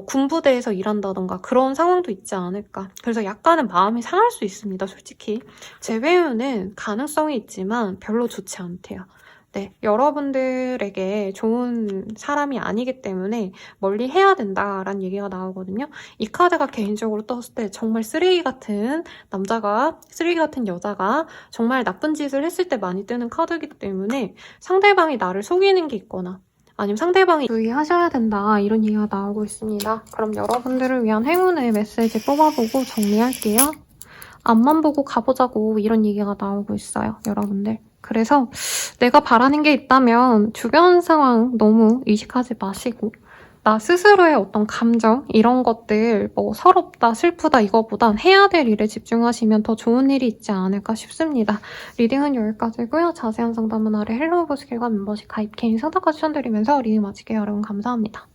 군부대에서 일한다던가 그런 상황도 있지 않을까. 그래서 약간은 마음이 상할 수 있습니다. 솔직히 재회유는 가능성이 있지만 별로 좋지 않대요. 네, 여러분들에게 좋은 사람이 아니기 때문에 멀리 해야 된다라는 얘기가 나오거든요. 이 카드가 개인적으로 떴을 때 정말 쓰레기 같은 남자가, 쓰레기 같은 여자가 정말 나쁜 짓을 했을 때 많이 뜨는 카드이기 때문에 상대방이 나를 속이는 게 있거나 아니면 상대방이 주의하셔야 된다 이런 얘기가 나오고 있습니다. 그럼 여러분들을 위한 행운의 메시지 뽑아보고 정리할게요. 앞만 보고 가보자고 이런 얘기가 나오고 있어요, 여러분들. 그래서 내가 바라는 게 있다면 주변 상황 너무 의식하지 마시고 나 스스로의 어떤 감정 이런 것들 뭐 서럽다 슬프다 이거보단 해야 될 일에 집중하시면 더 좋은 일이 있지 않을까 싶습니다. 리딩은 여기까지고요. 자세한 상담은 아래 헬로우 보스킬과 멤버십 가입 개인 상담까지 추천드리면서 리딩 마칠게요. 여러분 감사합니다.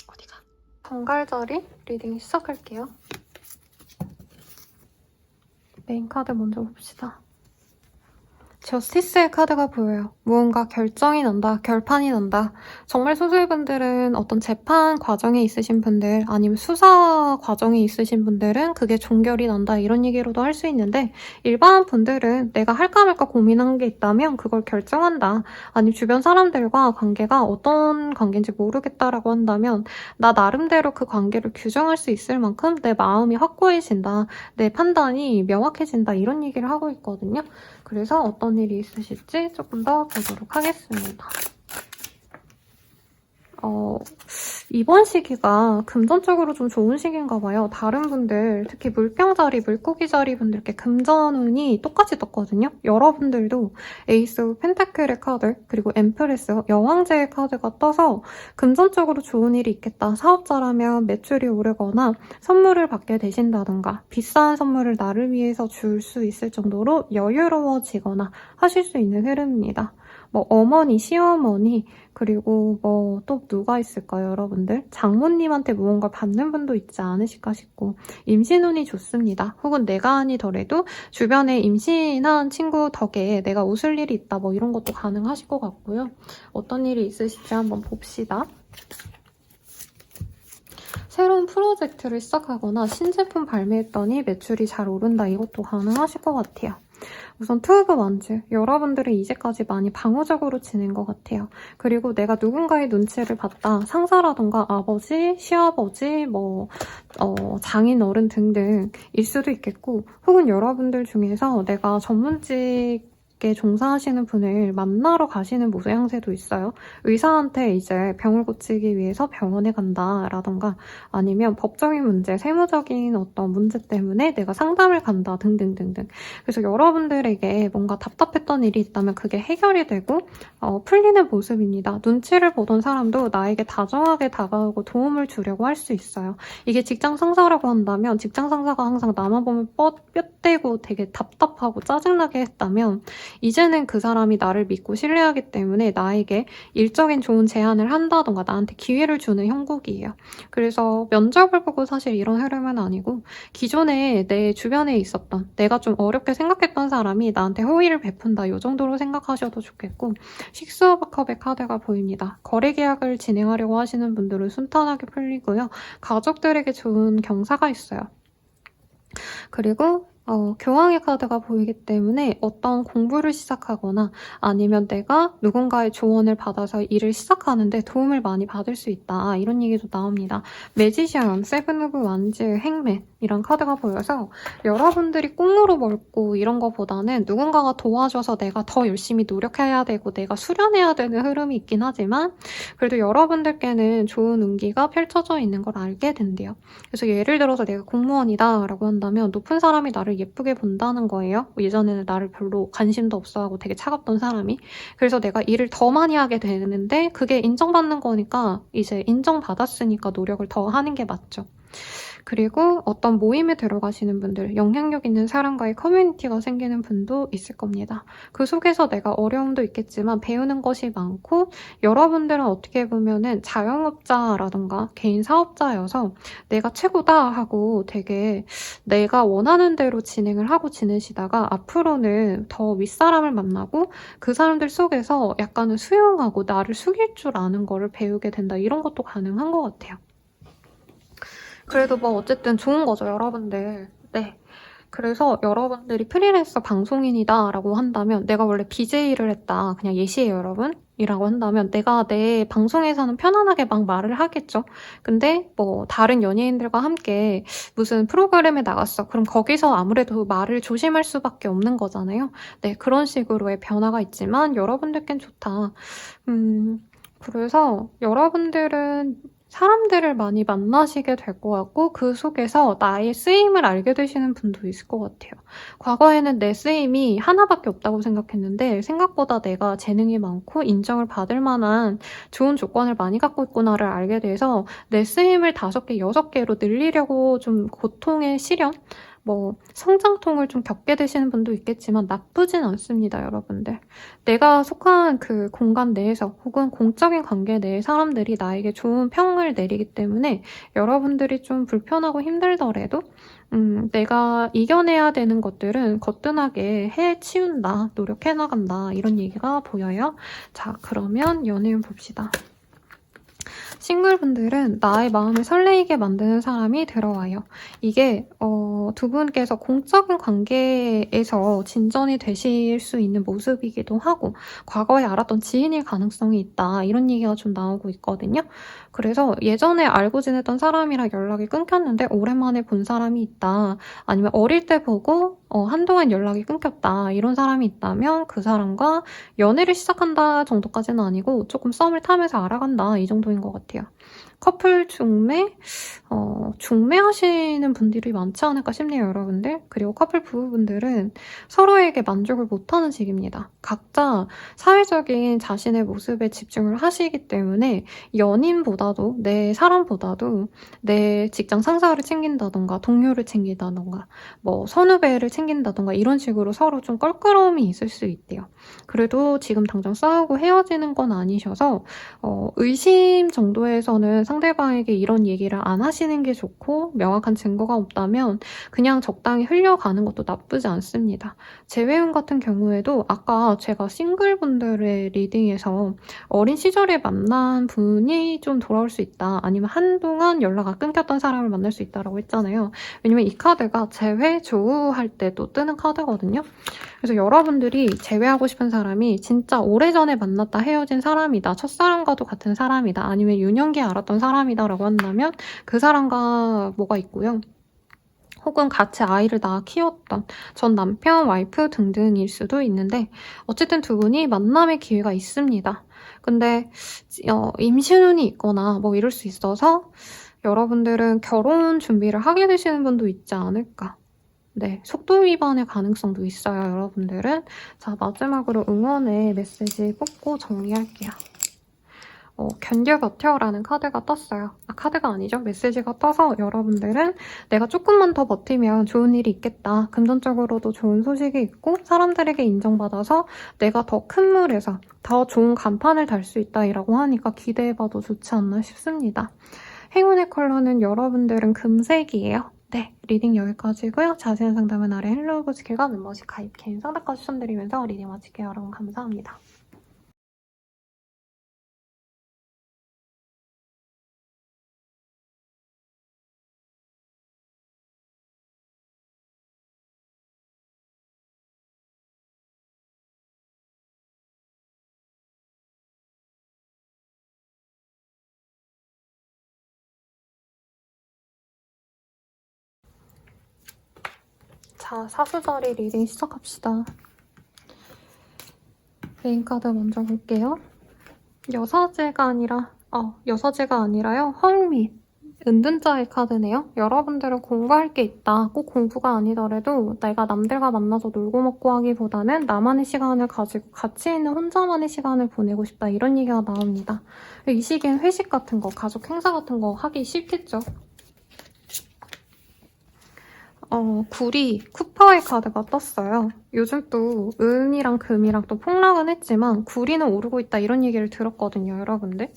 어디가? 정갈자리 리딩 시작할게요. 메인 카드 먼저 봅시다. 저스티스의 카드가 보여요. 무언가 결정이 난다, 결판이 난다. 정말 소수의 분들은 어떤 재판 과정에 있으신 분들 아니면 수사 과정에 있으신 분들은 그게 종결이 난다 이런 얘기로도 할 수 있는데 일반 분들은 내가 할까 말까 고민한 게 있다면 그걸 결정한다. 아니면 주변 사람들과 관계가 어떤 관계인지 모르겠다라고 한다면 나 나름대로 그 관계를 규정할 수 있을 만큼 내 마음이 확고해진다. 내 판단이 명확해진다 이런 얘기를 하고 있거든요. 그래서 어떤 일이 있으실지 조금 더 보도록 하겠습니다. 이번 시기가 금전적으로 좀 좋은 시기인가 봐요. 다른 분들, 특히 물병자리, 물고기자리 분들께 금전운이 똑같이 떴거든요. 여러분들도 에이스 오브 펜타클의 카드, 그리고 엠프레스, 여왕제의 카드가 떠서 금전적으로 좋은 일이 있겠다. 사업자라면 매출이 오르거나 선물을 받게 되신다던가 비싼 선물을 나를 위해서 줄 수 있을 정도로 여유로워지거나 하실 수 있는 흐름입니다. 뭐 어머니, 시어머니, 그리고 뭐 또 누가 있을까요, 여러분들? 장모님한테 무언가 받는 분도 있지 않으실까 싶고 임신운이 좋습니다. 혹은 내가 아니더라도 주변에 임신한 친구 덕에 내가 웃을 일이 있다 뭐 이런 것도 가능하실 것 같고요. 어떤 일이 있으실지 한번 봅시다. 새로운 프로젝트를 시작하거나 신제품 발매했더니 매출이 잘 오른다 이것도 가능하실 것 같아요. 우선 투 오브 원즈, 여러분들은 이제까지 많이 방어적으로 지낸 것 같아요. 그리고 내가 누군가의 눈치를 봤다. 상사라던가 아버지, 시아버지, 장인 어른 등등일 수도 있겠고 혹은 여러분들 중에서 내가 전문직에 종사하시는 분을 만나러 가시는 모양새도 있어요. 의사한테 이제 병을 고치기 위해서 병원에 간다라던가 아니면 법적인 문제, 세무적인 어떤 문제 때문에 내가 상담을 간다 등등등등. 그래서 여러분들에게 뭔가 답답했던 일이 있다면 그게 해결이 되고 풀리는 모습입니다. 눈치를 보던 사람도 나에게 다정하게 다가오고 도움을 주려고 할 수 있어요. 이게 직장 상사라고 한다면 직장 상사가 항상 나만 보면 뼈대고 되게 답답하고 짜증나게 했다면 이제는 그 사람이 나를 믿고 신뢰하기 때문에 나에게 일적인 좋은 제안을 한다던가 나한테 기회를 주는 형국이에요. 그래서 면접을 보고 사실 이런 흐름은 아니고 기존에 내 주변에 있었던 내가 좀 어렵게 생각했던 사람이 나한테 호의를 베푼다 이 정도로 생각하셔도 좋겠고 식스 오브 컵의 카드가 보입니다. 거래 계약을 진행하려고 하시는 분들은 순탄하게 풀리고요. 가족들에게 좋은 경사가 있어요. 그리고 교황의 카드가 보이기 때문에 어떤 공부를 시작하거나 아니면 내가 누군가의 조언을 받아서 일을 시작하는데 도움을 많이 받을 수 있다. 이런 얘기도 나옵니다. 매지션, 세븐 오브 완즈, 행맨 이런 카드가 보여서 여러분들이 꽁으로 멀고 이런 거보다는 누군가가 도와줘서 내가 더 열심히 노력해야 되고 내가 수련해야 되는 흐름이 있긴 하지만 그래도 여러분들께는 좋은 운기가 펼쳐져 있는 걸 알게 된대요. 그래서 예를 들어서 내가 공무원이다 라고 한다면 높은 사람이 나를 예쁘게 본다는 거예요. 예전에는 나를 별로 관심도 없어하고 되게 차갑던 사람이. 그래서 내가 일을 더 많이 하게 되는데 그게 인정받는 거니까 이제 인정받았으니까 노력을 더 하는 게 맞죠. 그리고 어떤 모임에 들어가시는 분들, 영향력 있는 사람과의 커뮤니티가 생기는 분도 있을 겁니다. 그 속에서 내가 어려움도 있겠지만 배우는 것이 많고 여러분들은 어떻게 보면은 자영업자라던가 개인 사업자여서 내가 최고다 하고 되게 내가 원하는 대로 진행을 하고 지내시다가 앞으로는 더 윗사람을 만나고 그 사람들 속에서 약간은 수용하고 나를 숙일 줄 아는 거를 배우게 된다. 이런 것도 가능한 것 같아요. 그래도 뭐 어쨌든 좋은 거죠, 여러분들. 네. 그래서 여러분들이 프리랜서 방송인이다 라고 한다면 내가 원래 BJ를 했다. 그냥 예시예요, 여러분. 이라고 한다면 내가 내 방송에서는 편안하게 막 말을 하겠죠. 근데 뭐 다른 연예인들과 함께 무슨 프로그램에 나갔어. 그럼 거기서 아무래도 말을 조심할 수밖에 없는 거잖아요. 네, 그런 식으로의 변화가 있지만 여러분들께는 좋다. 그래서 여러분들은 사람들을 많이 만나시게 될 것 같고 그 속에서 나의 쓰임을 알게 되시는 분도 있을 것 같아요. 과거에는 내 쓰임이 하나밖에 없다고 생각했는데 생각보다 내가 재능이 많고 인정을 받을 만한 좋은 조건을 많이 갖고 있구나를 알게 돼서 내 쓰임을 5개, 6개로 늘리려고 좀 고통의 시련? 뭐 성장통을 좀 겪게 되시는 분도 있겠지만 나쁘진 않습니다, 여러분들. 내가 속한 그 공간 내에서 혹은 공적인 관계 내의 사람들이 나에게 좋은 평을 내리기 때문에 여러분들이 좀 불편하고 힘들더라도 내가 이겨내야 되는 것들은 거뜬하게 해치운다, 노력해 나간다 이런 얘기가 보여요. 자, 그러면 연애운 봅시다. 싱글분들은 나의 마음을 설레이게 만드는 사람이 들어와요. 이게 두 분께서 공적인 관계에서 진전이 되실 수 있는 모습이기도 하고 과거에 알았던 지인일 가능성이 있다 이런 얘기가 좀 나오고 있거든요. 그래서 예전에 알고 지냈던 사람이랑 연락이 끊겼는데 오랜만에 본 사람이 있다. 아니면 어릴 때 보고 한동안 연락이 끊겼다. 이런 사람이 있다면 그 사람과 연애를 시작한다 정도까지는 아니고 조금 썸을 타면서 알아간다 이 정도인 것 같아요. 커플 중매하시는 분들이 많지 않을까 싶네요, 여러분들. 그리고 커플 부부분들은 서로에게 만족을 못하는 시기입니다. 각자 사회적인 자신의 모습에 집중을 하시기 때문에 연인보다도 내 사람보다도 내 직장 상사를 챙긴다던가 동료를 챙긴다던가 뭐 선후배를 챙긴다던가 이런 식으로 서로 좀 껄끄러움이 있을 수 있대요. 그래도 지금 당장 싸우고 헤어지는 건 아니셔서 의심 정도에서는 상대방에게 이런 얘기를 안 하시는 게 좋고 명확한 증거가 없다면 그냥 적당히 흘려가는 것도 나쁘지 않습니다. 재회운 같은 경우에도 아까 제가 싱글분들의 리딩에서 어린 시절에 만난 분이 좀 돌아올 수 있다. 아니면 한동안 연락이 끊겼던 사람을 만날 수 있다라고 했잖아요. 왜냐면 이 카드가 재회 조우할 때도 뜨는 카드거든요. 그래서 여러분들이 재회하고 싶은 사람이 진짜 오래전에 만났다 헤어진 사람이다. 첫사랑과도 같은 사람이다. 아니면 유년기에 알았던 사람이다 라고 한다면 그 사람과 뭐가 있고요. 혹은 같이 아이를 낳아 키웠던 전 남편, 와이프 등등일 수도 있는데 어쨌든 두 분이 만남의 기회가 있습니다. 근데 임신 운이 있거나 뭐 이럴 수 있어서 여러분들은 결혼 준비를 하게 되시는 분도 있지 않을까. 네, 속도 위반의 가능성도 있어요, 여러분들은. 자, 마지막으로 응원의 메시지 뽑고 정리할게요. 견뎌 버텨라는 카드가 떴어요. 카드가 아니죠. 메시지가 떠서 여러분들은 내가 조금만 더 버티면 좋은 일이 있겠다. 금전적으로도 좋은 소식이 있고 사람들에게 인정받아서 내가 더 큰 물에서 더 좋은 간판을 달 수 있다 이라고 하니까 기대해봐도 좋지 않나 싶습니다. 행운의 컬러는 여러분들은 금색이에요. 네, 리딩 여기까지고요. 자세한 상담은 아래 헬로우보지킬과 멤버십 가입 개인 상담과 추천드리면서 리딩 마칠게요. 여러분 감사합니다. 자, 사수자리 리딩 시작합시다. 메인 카드 먼저 볼게요. 여사제가 아니라요. 헐밋. 은둔자의 카드네요. 여러분들은 공부할 게 있다. 꼭 공부가 아니더라도 내가 남들과 만나서 놀고 먹고 하기보다는 나만의 시간을 가지고 가치 있는 혼자만의 시간을 보내고 싶다. 이런 얘기가 나옵니다. 이 시기엔 회식 같은 거, 가족 행사 같은 거 하기 싫겠죠. 구리, 쿠퍼의 카드가 떴어요. 요즘 또 은이랑 금이랑 또 폭락은 했지만 구리는 오르고 있다 이런 얘기를 들었거든요, 여러분들.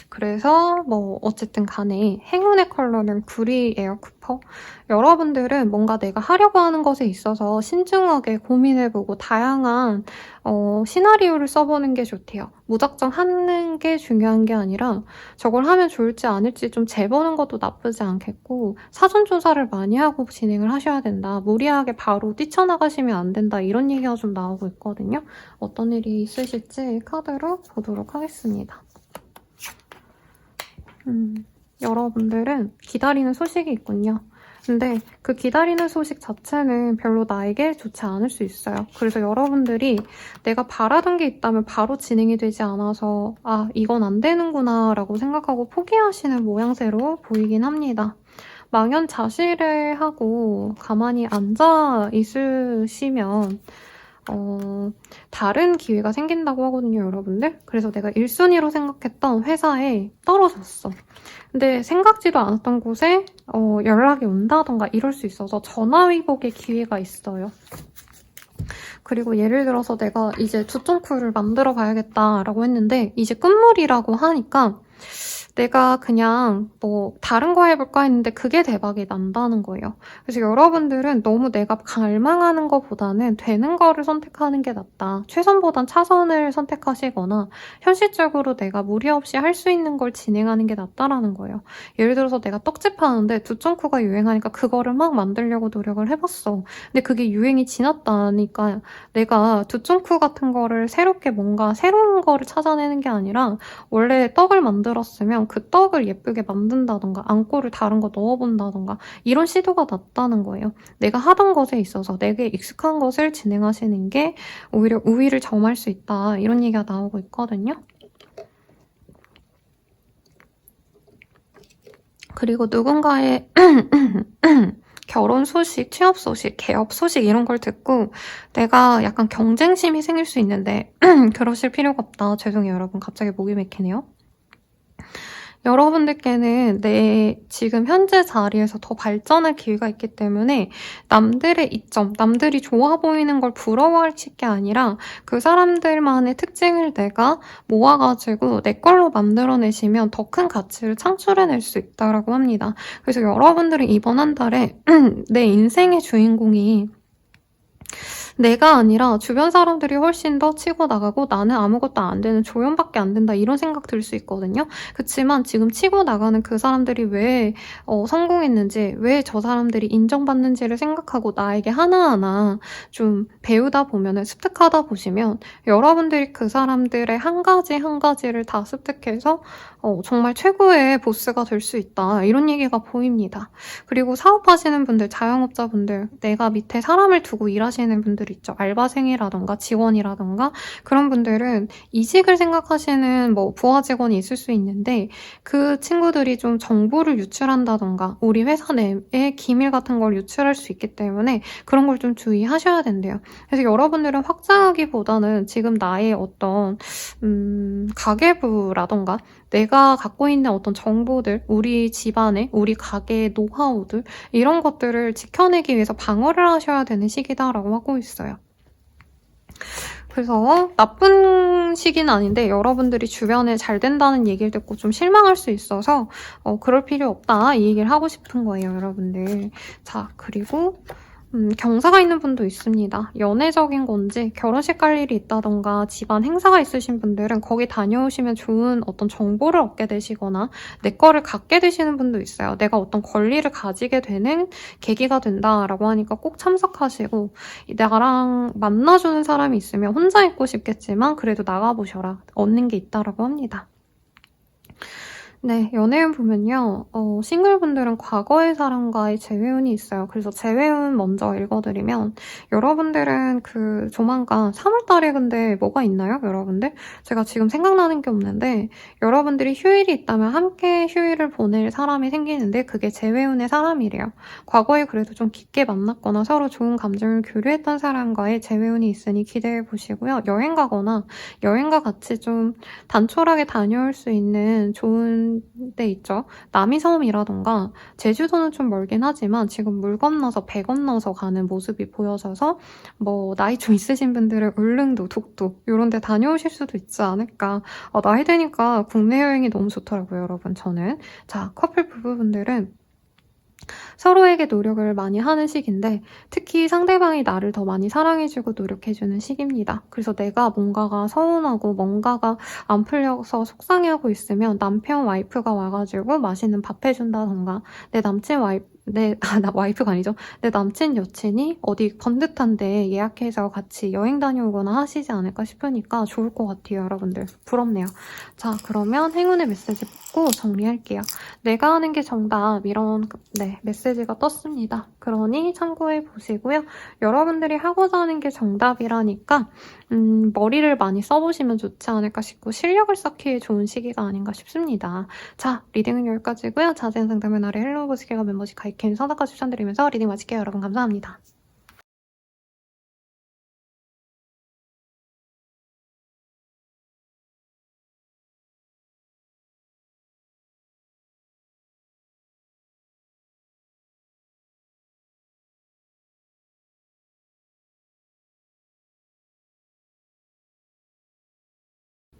그래서 뭐 어쨌든 간에 행운의 컬러는 구리예요, 쿠퍼. 여러분들은 뭔가 내가 하려고 하는 것에 있어서 신중하게 고민해보고 다양한 시나리오를 써보는 게 좋대요. 무작정 하는 게 중요한 게 아니라 저걸 하면 좋을지 아닐지 좀 재보는 것도 나쁘지 않겠고 사전 조사를 많이 하고 진행을 하셔야 된다. 무리하게 바로 뛰쳐나가시면 안 된다. 된다 이런 얘기가 좀 나오고 있거든요. 어떤 일이 있으실지 카드로 보도록 하겠습니다. 여러분들은 기다리는 소식이 있군요. 근데 그 기다리는 소식 자체는 별로 나에게 좋지 않을 수 있어요. 그래서 여러분들이 내가 바라던 게 있다면 바로 진행이 되지 않아서 아, 이건 안 되는구나 라고 생각하고 포기하시는 모양새로 보이긴 합니다. 망연자실을 하고 가만히 앉아 있으시면 다른 기회가 생긴다고 하거든요, 여러분들. 그래서 내가 1순위로 생각했던 회사에 떨어졌어. 근데 생각지도 않았던 곳에 연락이 온다던가 이럴 수 있어서 전화위복의 기회가 있어요. 그리고 예를 들어서 내가 이제 두점쿨을 만들어 봐야겠다라고 했는데 이제 끝물이라고 하니까 내가 그냥 뭐 다른 거 해볼까 했는데 그게 대박이 난다는 거예요. 그래서 여러분들은 너무 내가 갈망하는 것보다는 되는 거를 선택하는 게 낫다. 최선보단 차선을 선택하시거나 현실적으로 내가 무리 없이 할 수 있는 걸 진행하는 게 낫다라는 거예요. 예를 들어서 내가 떡집 하는데 두점쿠가 유행하니까 그거를 막 만들려고 노력을 해봤어. 근데 그게 유행이 지났다니까 내가 두점쿠 같은 거를 새롭게 뭔가 새로운 거를 찾아내는 게 아니라 원래 떡을 만들었으면 그 떡을 예쁘게 만든다던가 안고를 다른 거 넣어본다던가 이런 시도가 낫다는 거예요. 내가 하던 것에 있어서 내게 익숙한 것을 진행하시는 게 오히려 우위를 점할 수 있다 이런 얘기가 나오고 있거든요. 그리고 누군가의 결혼 소식, 취업 소식, 개업 소식 이런 걸 듣고 내가 약간 경쟁심이 생길 수 있는데 그러실 필요가 없다. 죄송해요 여러분. 갑자기 목이 막히네요. 여러분들께는 내 지금 현재 자리에서 더 발전할 기회가 있기 때문에 남들의 이점, 남들이 좋아 보이는 걸 부러워하실 게 아니라 그 사람들만의 특징을 내가 모아가지고 내 걸로 만들어내시면 더 큰 가치를 창출해낼 수 있다고 합니다. 그래서 여러분들은 이번 한 달에 내 인생의 주인공이 내가 아니라 주변 사람들이 훨씬 더 치고 나가고 나는 아무것도 안 되는 조연밖에 안 된다 이런 생각 들 수 있거든요. 그렇지만 지금 치고 나가는 그 사람들이 왜 성공했는지 왜 저 사람들이 인정받는지를 생각하고 나에게 하나하나 좀 배우다 보면 습득하다 보시면 여러분들이 그 사람들의 한 가지 한 가지를 다 습득해서 정말 최고의 보스가 될 수 있다 이런 얘기가 보입니다. 그리고 사업하시는 분들, 자영업자분들, 내가 밑에 사람을 두고 일하시는 분들 있죠. 알바생이라던가 직원이라던가 그런 분들은 이직을 생각하시는 뭐 부하 직원이 있을 수 있는데 그 친구들이 좀 정보를 유출한다던가 우리 회사 내에 기밀 같은 걸 유출할 수 있기 때문에 그런 걸 좀 주의하셔야 된대요. 그래서 여러분들은 확장하기보다는 지금 나의 어떤 가계부라던가 내가 갖고 있는 어떤 정보들, 우리 집안의, 우리 가게의 노하우들 이런 것들을 지켜내기 위해서 방어를 하셔야 되는 시기다라고 하고 있어요. 그래서 나쁜 시기는 아닌데 여러분들이 주변에 잘 된다는 얘기를 듣고 좀 실망할 수 있어서 그럴 필요 없다 이 얘기를 하고 싶은 거예요, 여러분들. 자, 그리고 경사가 있는 분도 있습니다. 연애적인 건지 결혼식 갈 일이 있다던가 집안 행사가 있으신 분들은 거기 다녀오시면 좋은 어떤 정보를 얻게 되시거나 내 거를 갖게 되시는 분도 있어요. 내가 어떤 권리를 가지게 되는 계기가 된다라고 하니까 꼭 참석하시고 나랑 만나주는 사람이 있으면 혼자 있고 싶겠지만 그래도 나가보셔라. 얻는 게 있다라고 합니다. 네, 연애운 보면요. 싱글분들은 과거의 사람과의 재회운이 있어요. 그래서 재회운 먼저 읽어드리면 여러분들은 그 조만간 3월달에 근데 뭐가 있나요? 여러분들? 제가 지금 생각나는 게 없는데 여러분들이 휴일이 있다면 함께 휴일을 보낼 사람이 생기는데 그게 재회운의 사람이래요. 과거에 그래도 좀 깊게 만났거나 서로 좋은 감정을 교류했던 사람과의 재회운이 있으니 기대해보시고요. 여행 가거나 여행과 같이 좀 단촐하게 다녀올 수 있는 좋은 데 있죠. 남이섬이라던가 제주도는 좀 멀긴 하지만 지금 물 건너서 배 건너서 가는 모습이 보여져서 뭐 나이 좀 있으신 분들은 울릉도, 독도 이런 데 다녀오실 수도 있지 않을까. 나이 드니까 국내 여행이 너무 좋더라고요, 여러분. 저는. 자, 커플 부부분들은 서로에게 노력을 많이 하는 시기인데 특히 상대방이 나를 더 많이 사랑해주고 노력해주는 시기입니다. 그래서 내가 뭔가가 서운하고 뭔가가 안 풀려서 속상해하고 있으면 남편 와이프가 와가지고 맛있는 밥 해준다던가 내 남친 나 와이프가 아니죠. 내 남친, 여친이 어디 번듯한데 예약해서 같이 여행 다녀오거나 하시지 않을까 싶으니까 좋을 것 같아요, 여러분들. 부럽네요. 자, 그러면 행운의 메시지 뽑고 정리할게요. 내가 하는 게 정답, 이런 메시지가 떴습니다. 그러니 참고해 보시고요. 여러분들이 하고자 하는 게 정답이라니까 머리를 많이 써보시면 좋지 않을까 싶고 실력을 쌓기에 좋은 시기가 아닌가 싶습니다. 자, 리딩은 여기까지고요. 자세한 상담은 아래 헬로우 보시기가 멤버십 가입 서다가 추천드리면서 리딩 마칠게요. 여러분 감사합니다.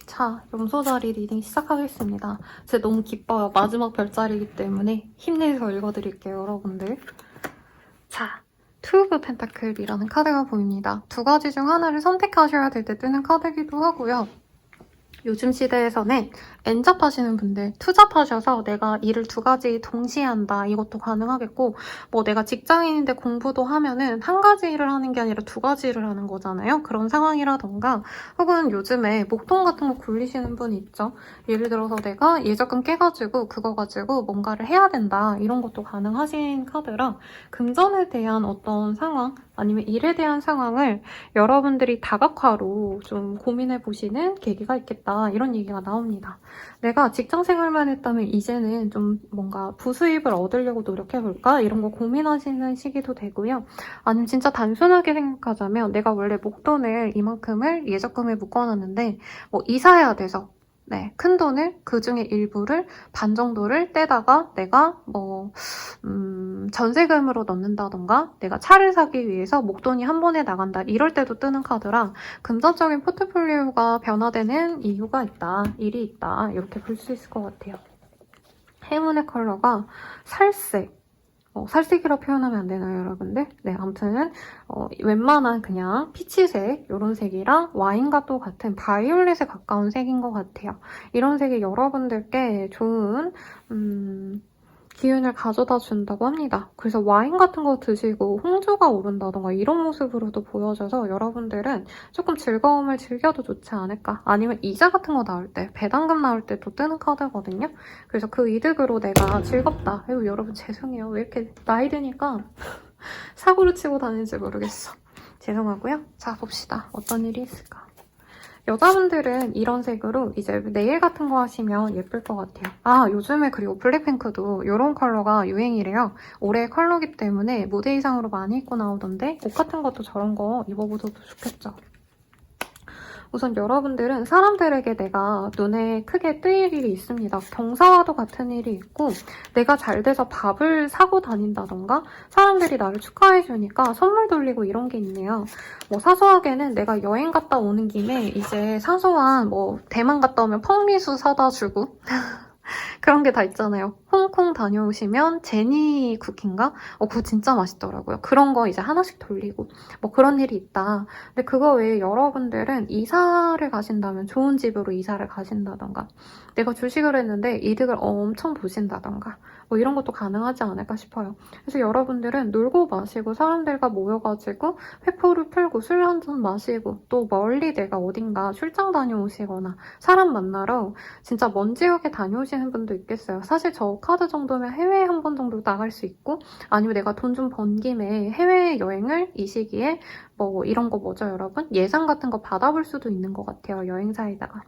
자, 염소자리 리딩 시작하겠습니다. 제가 너무 기뻐요. 마지막 별자리이기 때문에 힘내서 읽어드릴게요, 여러분들. 자, 투 오브 펜타클이라는 카드가 보입니다. 두 가지 중 하나를 선택하셔야 될 때 뜨는 카드이기도 하고요. 요즘 시대에서는 N잡하시는 분들, 투잡하셔서 내가 일을 두 가지 동시에 한다, 이것도 가능하겠고, 뭐 내가 직장인인데 공부도 하면은 한 가지 일을 하는 게 아니라 두 가지 일을 하는 거잖아요. 그런 상황이라던가, 혹은 요즘에 목돈 같은 거 굴리시는 분이 있죠. 예를 들어서 내가 예적금 깨가지고 그거 가지고 뭔가를 해야 된다, 이런 것도 가능하신 카드라 금전에 대한 어떤 상황, 아니면 일에 대한 상황을 여러분들이 다각화로 좀 고민해보시는 계기가 있겠다, 이런 얘기가 나옵니다. 내가 직장생활만 했다면 이제는 좀 뭔가 부수입을 얻으려고 노력해볼까? 이런 거 고민하시는 시기도 되고요. 아니면 진짜 단순하게 생각하자면 내가 원래 목돈을 이만큼을 예적금에 묶어놨는데 뭐 이사해야 돼서 큰 돈을 그중에 일부를 반 정도를 떼다가 내가 뭐 전세금으로 넣는다던가 내가 차를 사기 위해서 목돈이 한 번에 나간다, 이럴 때도 뜨는 카드라 금전적인 포트폴리오가 변화되는 이유가 있다, 일이 있다, 이렇게 볼 수 있을 것 같아요. 행운의 컬러가 살색, 살색이라 표현하면 안 되나요, 여러분들? 네, 아무튼 웬만한 그냥 피치색 이런 색이랑 와인과 또 같은 바이올렛에 가까운 색인 것 같아요. 이런 색이 여러분들께 좋은 기운을 가져다 준다고 합니다. 그래서 와인 같은 거 드시고 홍조가 오른다던가 이런 모습으로도 보여져서 여러분들은 조금 즐거움을 즐겨도 좋지 않을까. 아니면 이자 같은 거 나올 때, 배당금 나올 때 또 뜨는 카드거든요. 그래서 그 이득으로 내가 즐겁다. 아이고, 여러분 죄송해요. 왜 이렇게 나이 드니까 사고를 치고 다니는지 모르겠어. 죄송하고요. 자, 봅시다. 어떤 일이 있을까. 여자분들은 이런 색으로 이제 네일 같은 거 하시면 예쁠 것 같아요. 아, 요즘에 그리고 블랙핑크도 이런 컬러가 유행이래요. 올해 컬러기 때문에 무대 의상으로 많이 입고 나오던데 옷 같은 것도 저런 거 입어보셔도 좋겠죠. 우선 여러분들은 사람들에게 내가 눈에 크게 뜨일 일이 있습니다. 경사와도 같은 일이 있고 내가 잘 돼서 밥을 사고 다닌다던가 사람들이 나를 축하해주니까 선물 돌리고 이런 게 있네요. 뭐 사소하게는 내가 여행 갔다 오는 김에 이제 사소한 뭐 대만 갔다 오면 펑리수 사다 주고 그런 게 다 있잖아요. 홍콩 다녀오시면 제니 쿠키인가? 그거 진짜 맛있더라고요. 그런 거 이제 하나씩 돌리고 뭐 그런 일이 있다. 근데 그거 외에 여러분들은 이사를 가신다면 좋은 집으로 이사를 가신다던가 내가 주식을 했는데 이득을 엄청 보신다던가 뭐 이런 것도 가능하지 않을까 싶어요. 그래서 여러분들은 놀고 마시고 사람들과 모여가지고 회포를 풀고 술 한잔 마시고 또 멀리 내가 어딘가 출장 다녀오시거나 사람 만나러 진짜 먼 지역에 다녀오시는 분도 있겠어요. 사실 저 카드 정도면 해외에 한 번 정도 나갈 수 있고 아니면 내가 돈 좀 번 김에 해외여행을 이 시기에 뭐 이런 거 뭐죠, 여러분? 예상 같은 거 받아볼 수도 있는 것 같아요, 여행사에다가.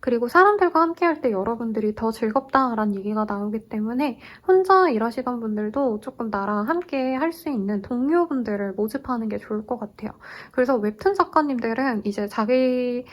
그리고 사람들과 함께 할 때 여러분들이 더 즐겁다라는 얘기가 나오기 때문에 혼자 일하시던 분들도 조금 나랑 함께 할 수 있는 동료분들을 모집하는 게 좋을 것 같아요. 그래서 웹툰 작가님들은 이제 자기들끼리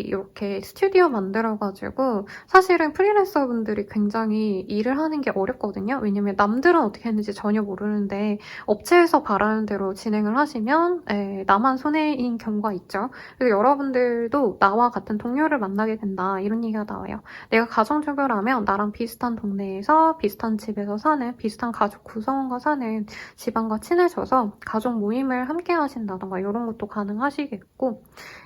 이렇게 스튜디오 만들어가지고 사실은 프리랜서 분들이 굉장히 일을 하는 게 어렵거든요. 왜냐면 남들은 어떻게 했는지 전혀 모르는데 업체에서 바라는 대로 진행을 하시면 나만 손해인 경우가 있죠. 그래서 여러분들도 나와 같은 동료를 만나게 된다, 이런 얘기가 나와요. 내가 가정주부라면 나랑 비슷한 동네에서 비슷한 집에서 사는, 비슷한 가족 구성원과 사는 집안과 친해져서 가족 모임을 함께 하신다던가 이런 것도 가능하시겠고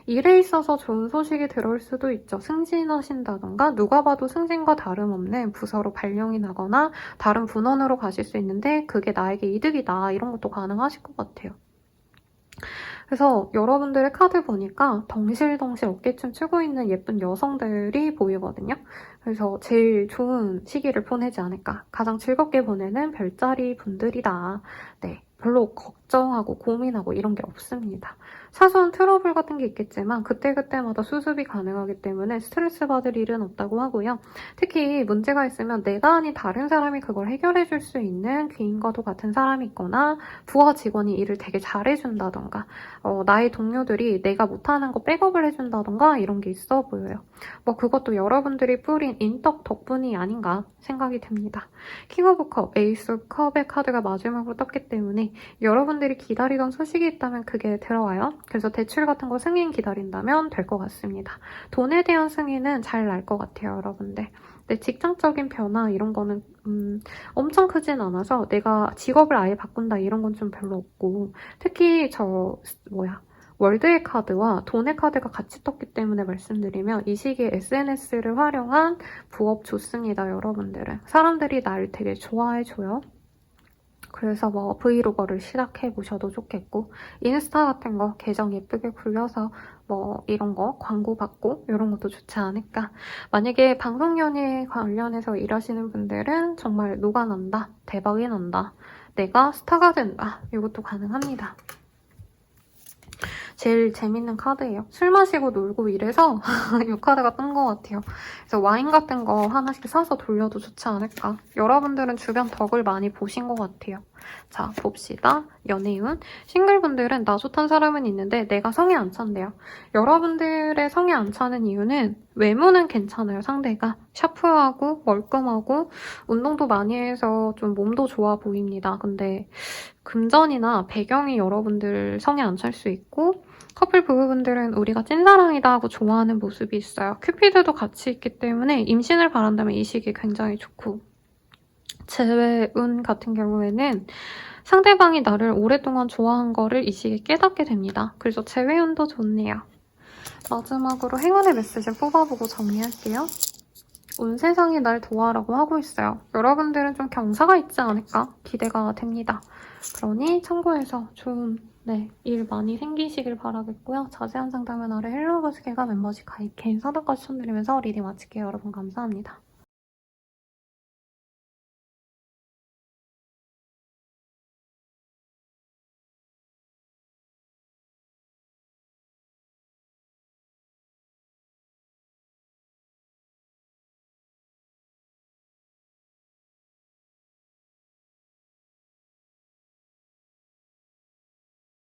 일에 있어서 좋은 소식이 들어올 수도 있죠. 승진하신다던가 누가 봐도 승진과 다름없는 부서로 발령이 나거나 다른 분원으로 가실 수 있는데 그게 나에게 이득이다. 이런 것도 가능하실 것 같아요. 그래서 여러분들의 카드 보니까 덩실덩실 어깨춤 추고 있는 예쁜 여성들이 보이거든요. 그래서 제일 좋은 시기를 보내지 않을까. 가장 즐겁게 보내는 별자리 분들이다. 네, 별로 걱정하고 고민하고 이런 게 없습니다. 사소한 트러블 같은 게 있겠지만 그때그때마다 수습이 가능하기 때문에 스트레스 받을 일은 없다고 하고요. 특히 문제가 있으면 내가 아닌 다른 사람이 그걸 해결해 줄 수 있는 귀인과도 같은 사람이 있거나 부하 직원이 일을 되게 잘해준다던가 나의 동료들이 내가 못하는 거 백업을 해준다던가 이런 게 있어 보여요. 뭐 그것도 여러분들이 뿌린 인덕 덕분이 아닌가 생각이 듭니다. 킹 오브 컵, 에이스 오브 컵의 카드가 마지막으로 떴기 때문에 여러분들이 기다리던 소식이 있다면 그게 들어와요. 그래서 대출 같은 거 승인 기다린다면 될 것 같습니다. 돈에 대한 승인은 잘 날 것 같아요, 여러분들. 근데 직장적인 변화 이런 거는 엄청 크진 않아서 내가 직업을 아예 바꾼다 이런 건 좀 별로 없고 특히 월드의 카드와 돈의 카드가 같이 떴기 때문에 말씀드리면 이 시기에 SNS를 활용한 부업 좋습니다, 여러분들은. 사람들이 날 되게 좋아해줘요. 그래서 뭐 브이로거를 시작해보셔도 좋겠고 인스타 같은 거 계정 예쁘게 굴려서 뭐 이런 거 광고 받고 이런 것도 좋지 않을까. 만약에 방송 연예 관련해서 일하시는 분들은 정말 녹아난다, 대박이 난다, 내가 스타가 된다, 이것도 가능합니다. 제일 재밌는 카드예요. 술 마시고 놀고 이래서 이 카드가 뜬 것 같아요. 그래서 와인 같은 거 하나씩 사서 돌려도 좋지 않을까. 여러분들은 주변 덕을 많이 보신 것 같아요. 자, 봅시다. 연애운. 싱글분들은 나 좋단 사람은 있는데 내가 성에 안 찬대요. 여러분들의 성에 안 차는 이유는 외모는 괜찮아요, 상대가. 샤프하고 멀끔하고 운동도 많이 해서 좀 몸도 좋아 보입니다. 근데 금전이나 배경이 여러분들 성에 안 찰 수 있고 커플 부부분들은 우리가 찐사랑이다 하고 좋아하는 모습이 있어요. 큐피드도 같이 있기 때문에 임신을 바란다면 이 시기 굉장히 좋고 재운 같은 경우에는 상대방이 나를 오랫동안 좋아한 거를 이 시기에 깨닫게 됩니다. 그래서 재회운도 좋네요. 마지막으로 행운의 메시지 뽑아보고 정리할게요. 온 세상이 날 도와라고 하고 있어요. 여러분들은 좀 경사가 있지 않을까 기대가 됩니다. 그러니 참고해서 좋은 일 많이 생기시길 바라겠고요. 자세한 상담은 아래 헬로버스케가 멤버십 가입 개인 사단까지 추천드리면서 리딩 마칠게요. 여러분 감사합니다.